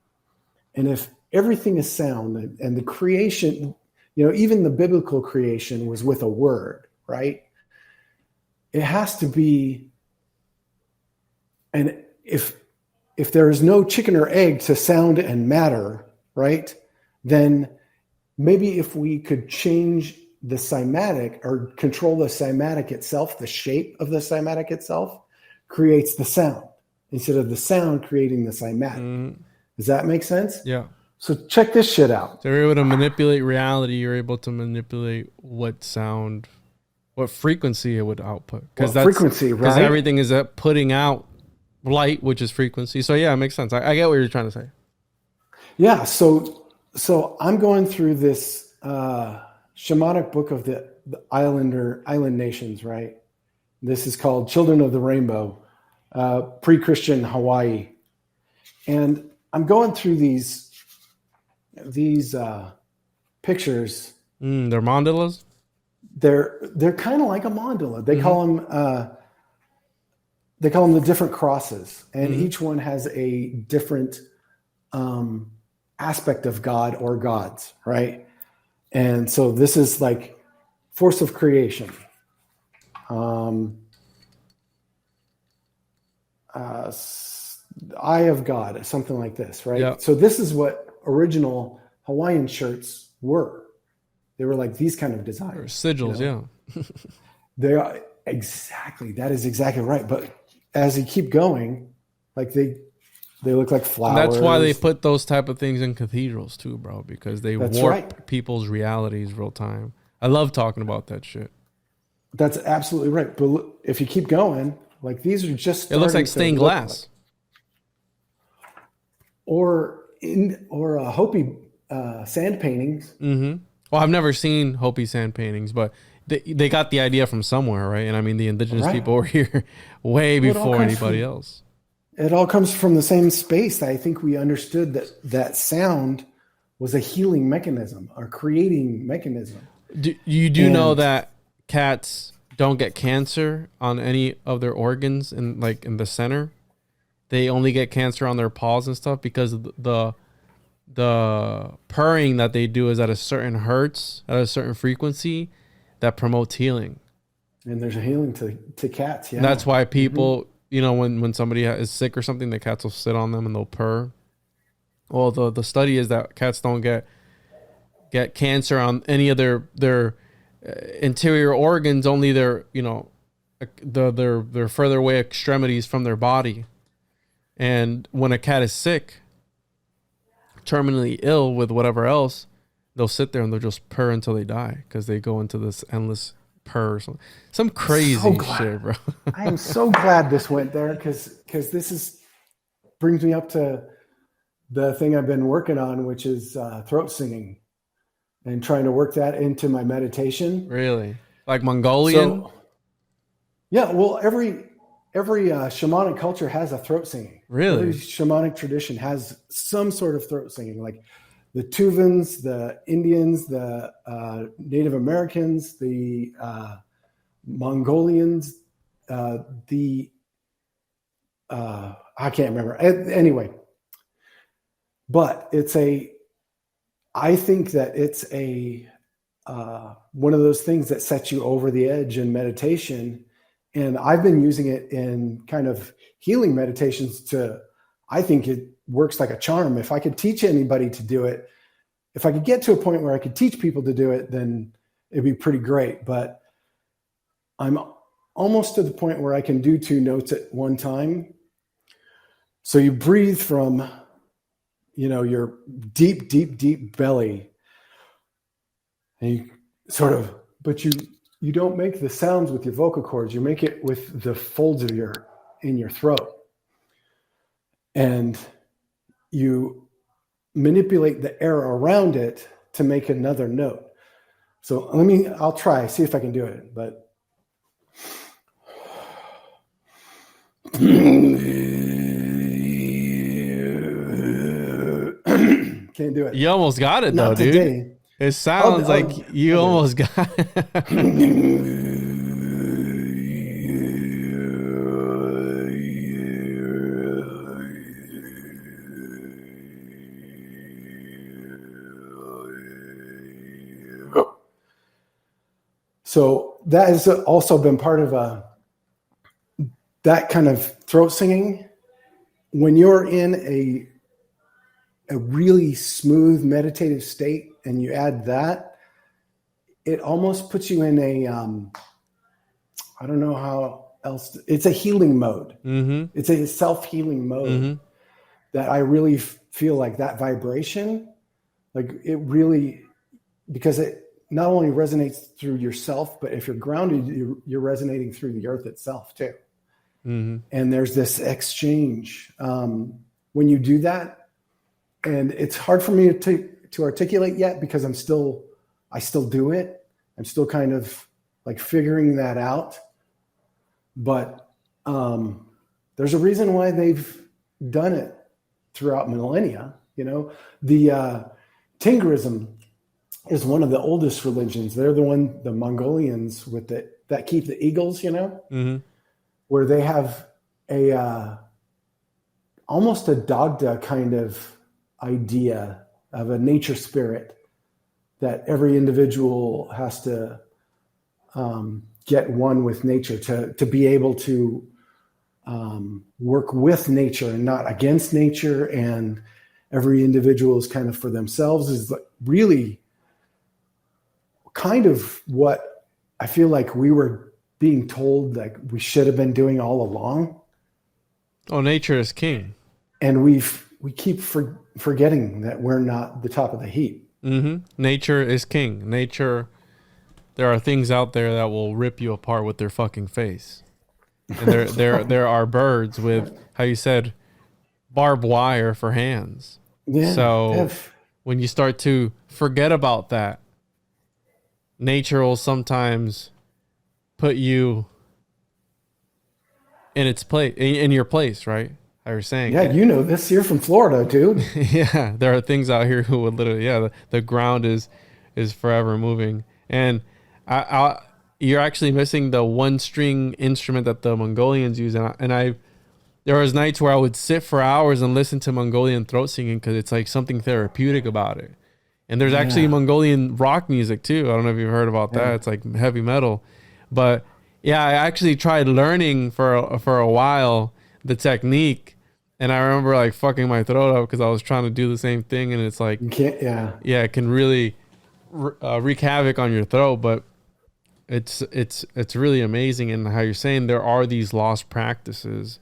And if everything is sound and the creation, even the biblical creation was with a word, right? It has to be, and if there is no chicken or egg to sound and matter, right? Then maybe if we could change the cymatic or control the cymatic itself, the shape of the cymatic itself creates the sound instead of the sound creating the cymatic. Mm. Does that make sense? Yeah. So check this shit out. So you're able to manipulate reality. You're able to manipulate what frequency it would output. Because frequency, right? Because everything is putting out light, which is frequency. So yeah, it makes sense. I get what you're trying to say. Yeah. So I'm going through this shamanic book of the island nations, right? This is called Children of the Rainbow, pre-Christian Hawaii. And I'm going through these pictures. They're mandalas? They're kind of like a mandala. They call them the different crosses, and each one has a different aspect of God or gods, right? And so this is like force of creation, eye of God, something like this, right? Yeah. So this is what original Hawaiian shirts were. They were like these kind of designs. Sigils, yeah. They are exactly. That is exactly right. But as you keep going, like they look like flowers. And that's why they put those type of things in cathedrals too, bro, because they warp people's realities real time. I love talking about that shit. That's absolutely right. But if you keep going, like these are just, it looks like stained glass. Or Hopi sand paintings. Mm-hmm. Well, I've never seen Hopi sand paintings, but they got the idea from somewhere, right? And I mean, the indigenous Right. people were here way Well, it all before comes anybody from- else. It all comes from the same space. I think we understood that sound was a healing mechanism or creating mechanism. Do you know And- that cats don't get cancer on any of their organs in the center? They only get cancer on their paws and stuff because the purring that they do is at a certain hertz, at a certain frequency that promotes healing. And there's a healing to cats. Yeah. And that's why people, when somebody is sick or something, the cats will sit on them and they'll purr. Well, the study is that cats don't get cancer on any of their interior organs, only their further away extremities from their body. And when a cat is sick, terminally ill with whatever else, they'll sit there and they'll just purr until they die because they go into this endless purr or something. Some crazy shit, bro. I am so glad this went there because this brings me up to the thing I've been working on, which is throat singing and trying to work that into my meditation. Really? Like Mongolian? So, yeah, well, every shamanic culture has a throat singing. Really? Every shamanic tradition has some sort of throat singing, like the Tuvans, the Indians, the Native Americans, the Mongolians, I can't remember. Anyway, but I think that it's one of those things that sets you over the edge in meditation. And I've been using it in kind of healing meditations I think it works like a charm. If I could teach anybody to do it, if I could get to a point where I could teach people to do it, then it'd be pretty great. But I'm almost to the point where I can do 2 notes at one time. So you breathe from, your deep, deep, deep belly. And you sort of, but you don't make the sounds with your vocal cords. You make it with the folds of in your throat. And you manipulate the air around it to make another note. So I'll try, see if I can do it, but. Can't do it. You almost got it though, Not dude. today. It sounds like you almost got it. So that has also been part of that kind of throat singing. When you're in a really smooth meditative state and you add that, it almost puts you in I don't know how else, it's a healing mode. Mm-hmm. It's a self-healing mode that I really feel like that vibration, like it really, because it not only resonates through yourself, but if you're grounded, you're resonating through the earth itself too. Mm-hmm. And there's this exchange when you do that. And it's hard for me to articulate yet because I still do it. I'm still kind of like figuring that out. But there's a reason why they've done it throughout millennia. The Tingrism is one of the oldest religions. They're the Mongolians that keep the eagles, where they have almost a Dagda kind of idea of a nature spirit that every individual has to get one with nature to be able to work with nature and not against nature. And every individual is kind of for themselves is really kind of what I feel like we were being told like we should have been doing all along. Oh, nature is king. And we keep forgetting that we're not the top of the heap. Mm-hmm. Nature is king. Nature, there are things out there that will rip you apart with their fucking face. And there are birds with, how you said, barbed wire for hands. Yeah. So when you start to forget about that, nature will sometimes put you in its place, in your place, right? How you're saying. Yeah, you know this. You're from Florida, dude. Yeah, there are things out here who would literally, the ground is forever moving, and you're actually missing the one string instrument that the Mongolians use, and there was nights where I would sit for hours and listen to Mongolian throat singing because it's like something therapeutic about it. And there's actually Mongolian rock music too. I don't know if you've heard about that. It's like heavy metal, but yeah, I actually tried learning for a while the technique. And I remember like fucking my throat up because I was trying to do the same thing, and it's like, it can really wreak havoc on your throat. But it's really amazing, and how you're saying there are these lost practices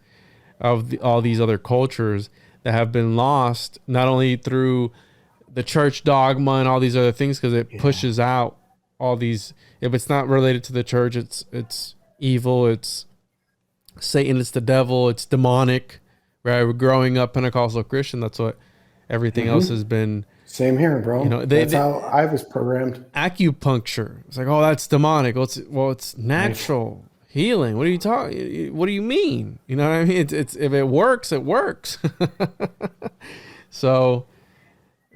of all these other cultures that have been lost, not only through the church dogma and all these other things, because it pushes out all these. If it's not related to the church, it's evil, it's Satan, it's the devil, it's demonic. Right, we're growing up Pentecostal Christian. That's what everything else has been. Same here, bro. You know, that's how I was programmed. Acupuncture. It's like, oh, that's demonic. Well, it's natural healing. What are you talking? What do you mean? You know what I mean? It's if it works, it works. So,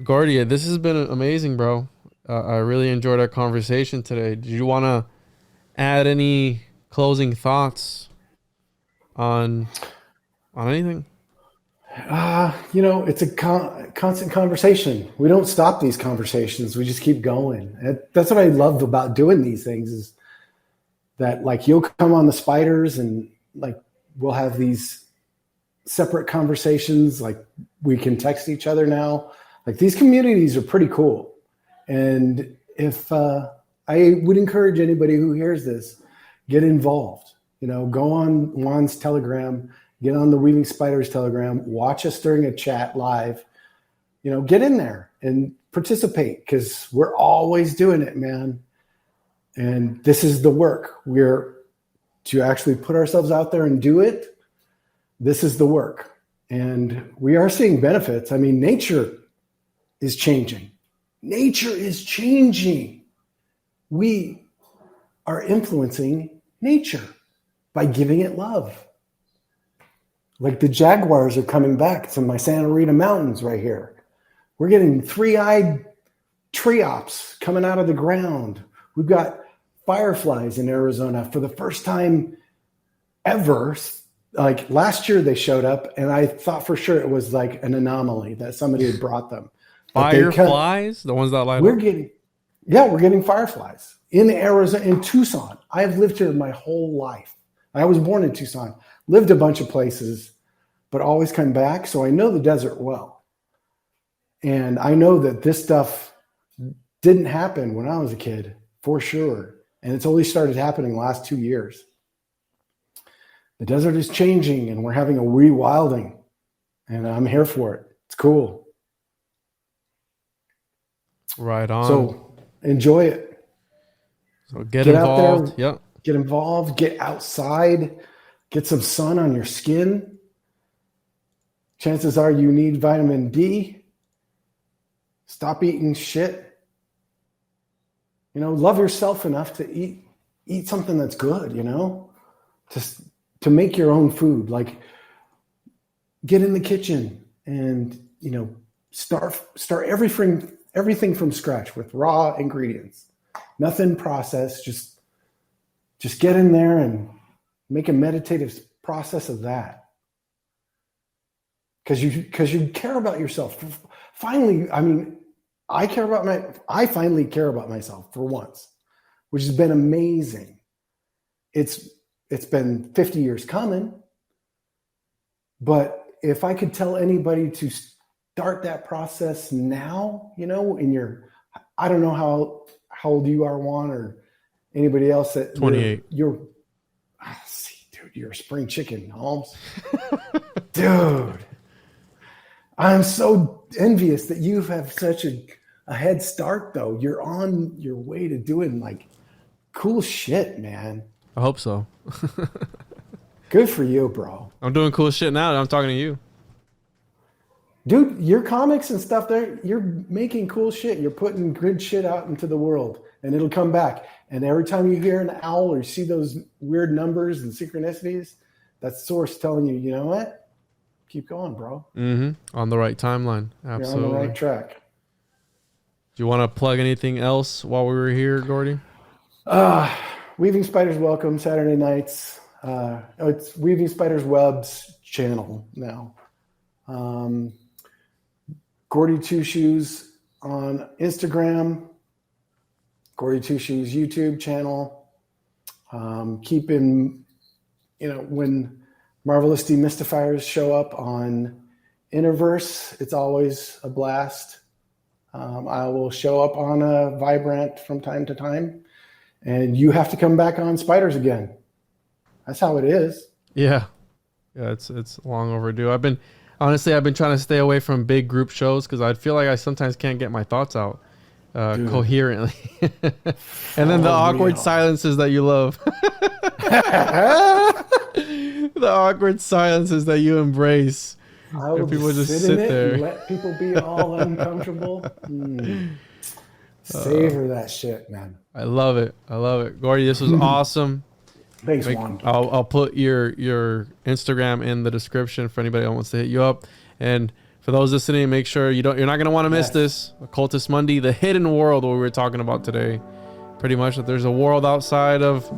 Gordy, this has been amazing, bro. I really enjoyed our conversation today. Did you want to add any closing thoughts on anything? You know, it's a constant conversation. We don't stop these conversations. We just keep going. That's what I love about doing these things, is that like you'll come on the spiders and like we'll have these separate conversations. Like we can text each other now. Like these communities are pretty cool. And if I would encourage anybody who hears this, get involved. You know, go on Juan's Telegram, get on the Weaving Spiders Telegram, watch us during a chat live, you know, get in there and participate, because we're always doing it, man. And this is the work. We're to actually put ourselves out there and do it. This is the work. And we are seeing benefits. I mean, nature is changing. Nature is changing. We are influencing nature by giving it love. Like the jaguars are coming back to my Santa Rita Mountains right here. We're getting three-eyed triops coming out of the ground. We've got fireflies in Arizona for the first time ever. Like last year they showed up, and I thought for sure it was like an anomaly that somebody had brought them. Fireflies? The ones that light up? We're getting fireflies in Arizona, in Tucson. I have lived here my whole life. I was born in Tucson, lived a bunch of places, but always come back. So I know the desert well. And I know that this stuff didn't happen when I was a kid, for sure. And it's only started happening the last 2 years. The desert is changing, and we're having a rewilding. And I'm here for it. It's cool. Right on. So enjoy it. So get involved. Out there, get involved, get outside, get some sun on your skin. Chances are you need vitamin D. Stop eating shit. You know, love yourself enough to eat something that's good, you know, to make your own food. Like get in the kitchen and, you know, start everything from scratch with raw ingredients. Nothing processed, just get in there and make a meditative process of that. Because you care about yourself. Finally, I mean, I finally care about myself for once, which has been amazing. It's been 50 years coming, but if I could tell anybody to start that process now, you know, I don't know how old you are, Juan, or anybody else that 28. Dude, you're a spring chicken, Holmes. Dude, I'm so envious that you have such a head start, though. You're on your way to doing like cool shit, man. I hope so. Good for you, bro. I'm doing cool shit now. I'm talking to you. Dude, your comics and stuff there, you're making cool shit. You're putting good shit out into the world, and it'll come back. And every time you hear an owl or you see those weird numbers and synchronicities, that's source telling you, you know what? Keep going, bro. On the right timeline. Absolutely. You're on the right track. Do you want to plug anything else while we were here, Gordy? Weaving Spiders Welcome, Saturday nights. It's Weaving Spiders Webs channel now. Gordy Two Shoes on Instagram. Gordy Two Shoes YouTube channel. Keeping, when Marvelous Demystifiers show up on Interverse, it's always a blast. I will show up on a Vibrant from time to time, and you have to come back on Spiders again. That's how it is. Yeah, it's long overdue. I've been trying to stay away from big group shows because I feel like I sometimes can't get my thoughts out coherently. And then the awkward silences that you love. The awkward silences that you embrace. I will people just sit sit in it there and let people be all uncomfortable. Savor that shit, man. I love it. Gordy, this was awesome. Thanks, Juan. I'll put your Instagram in the description for anybody that wants to hit you up. And for those listening, make sure you're not going to want to miss this. Occultist Monday, the hidden world, what we were talking about today. Pretty much that there's a world outside of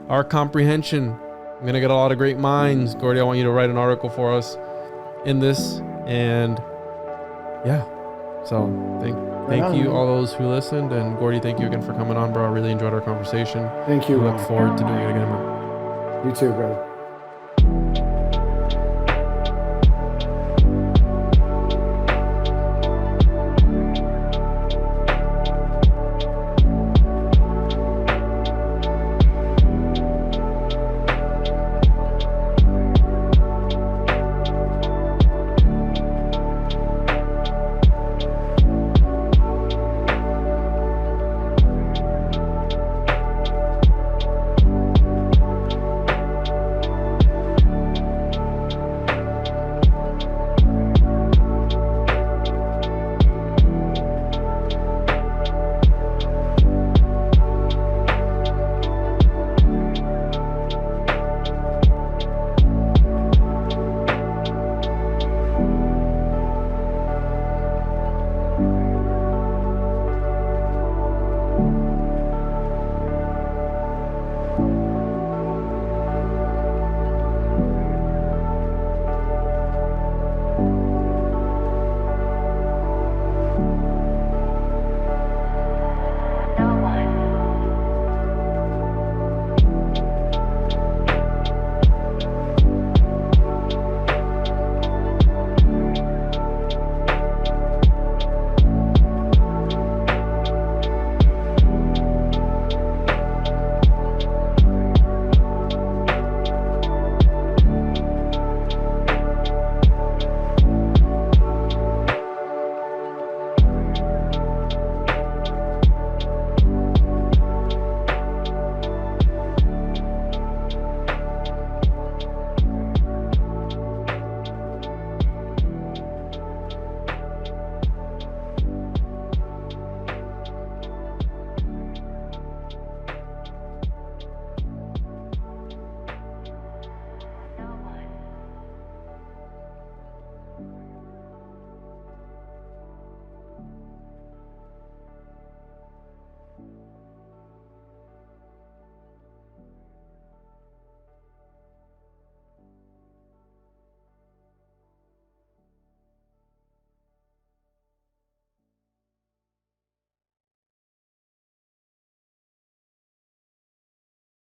our comprehension. I'm going to get a lot of great minds. Gordy, I want you to write an article for us in this. And yeah, so thank you all those who listened. And Gordy, thank you again for coming on, bro. I really enjoyed our conversation. Thank you. I look forward to doing it again, bro. You too, brother.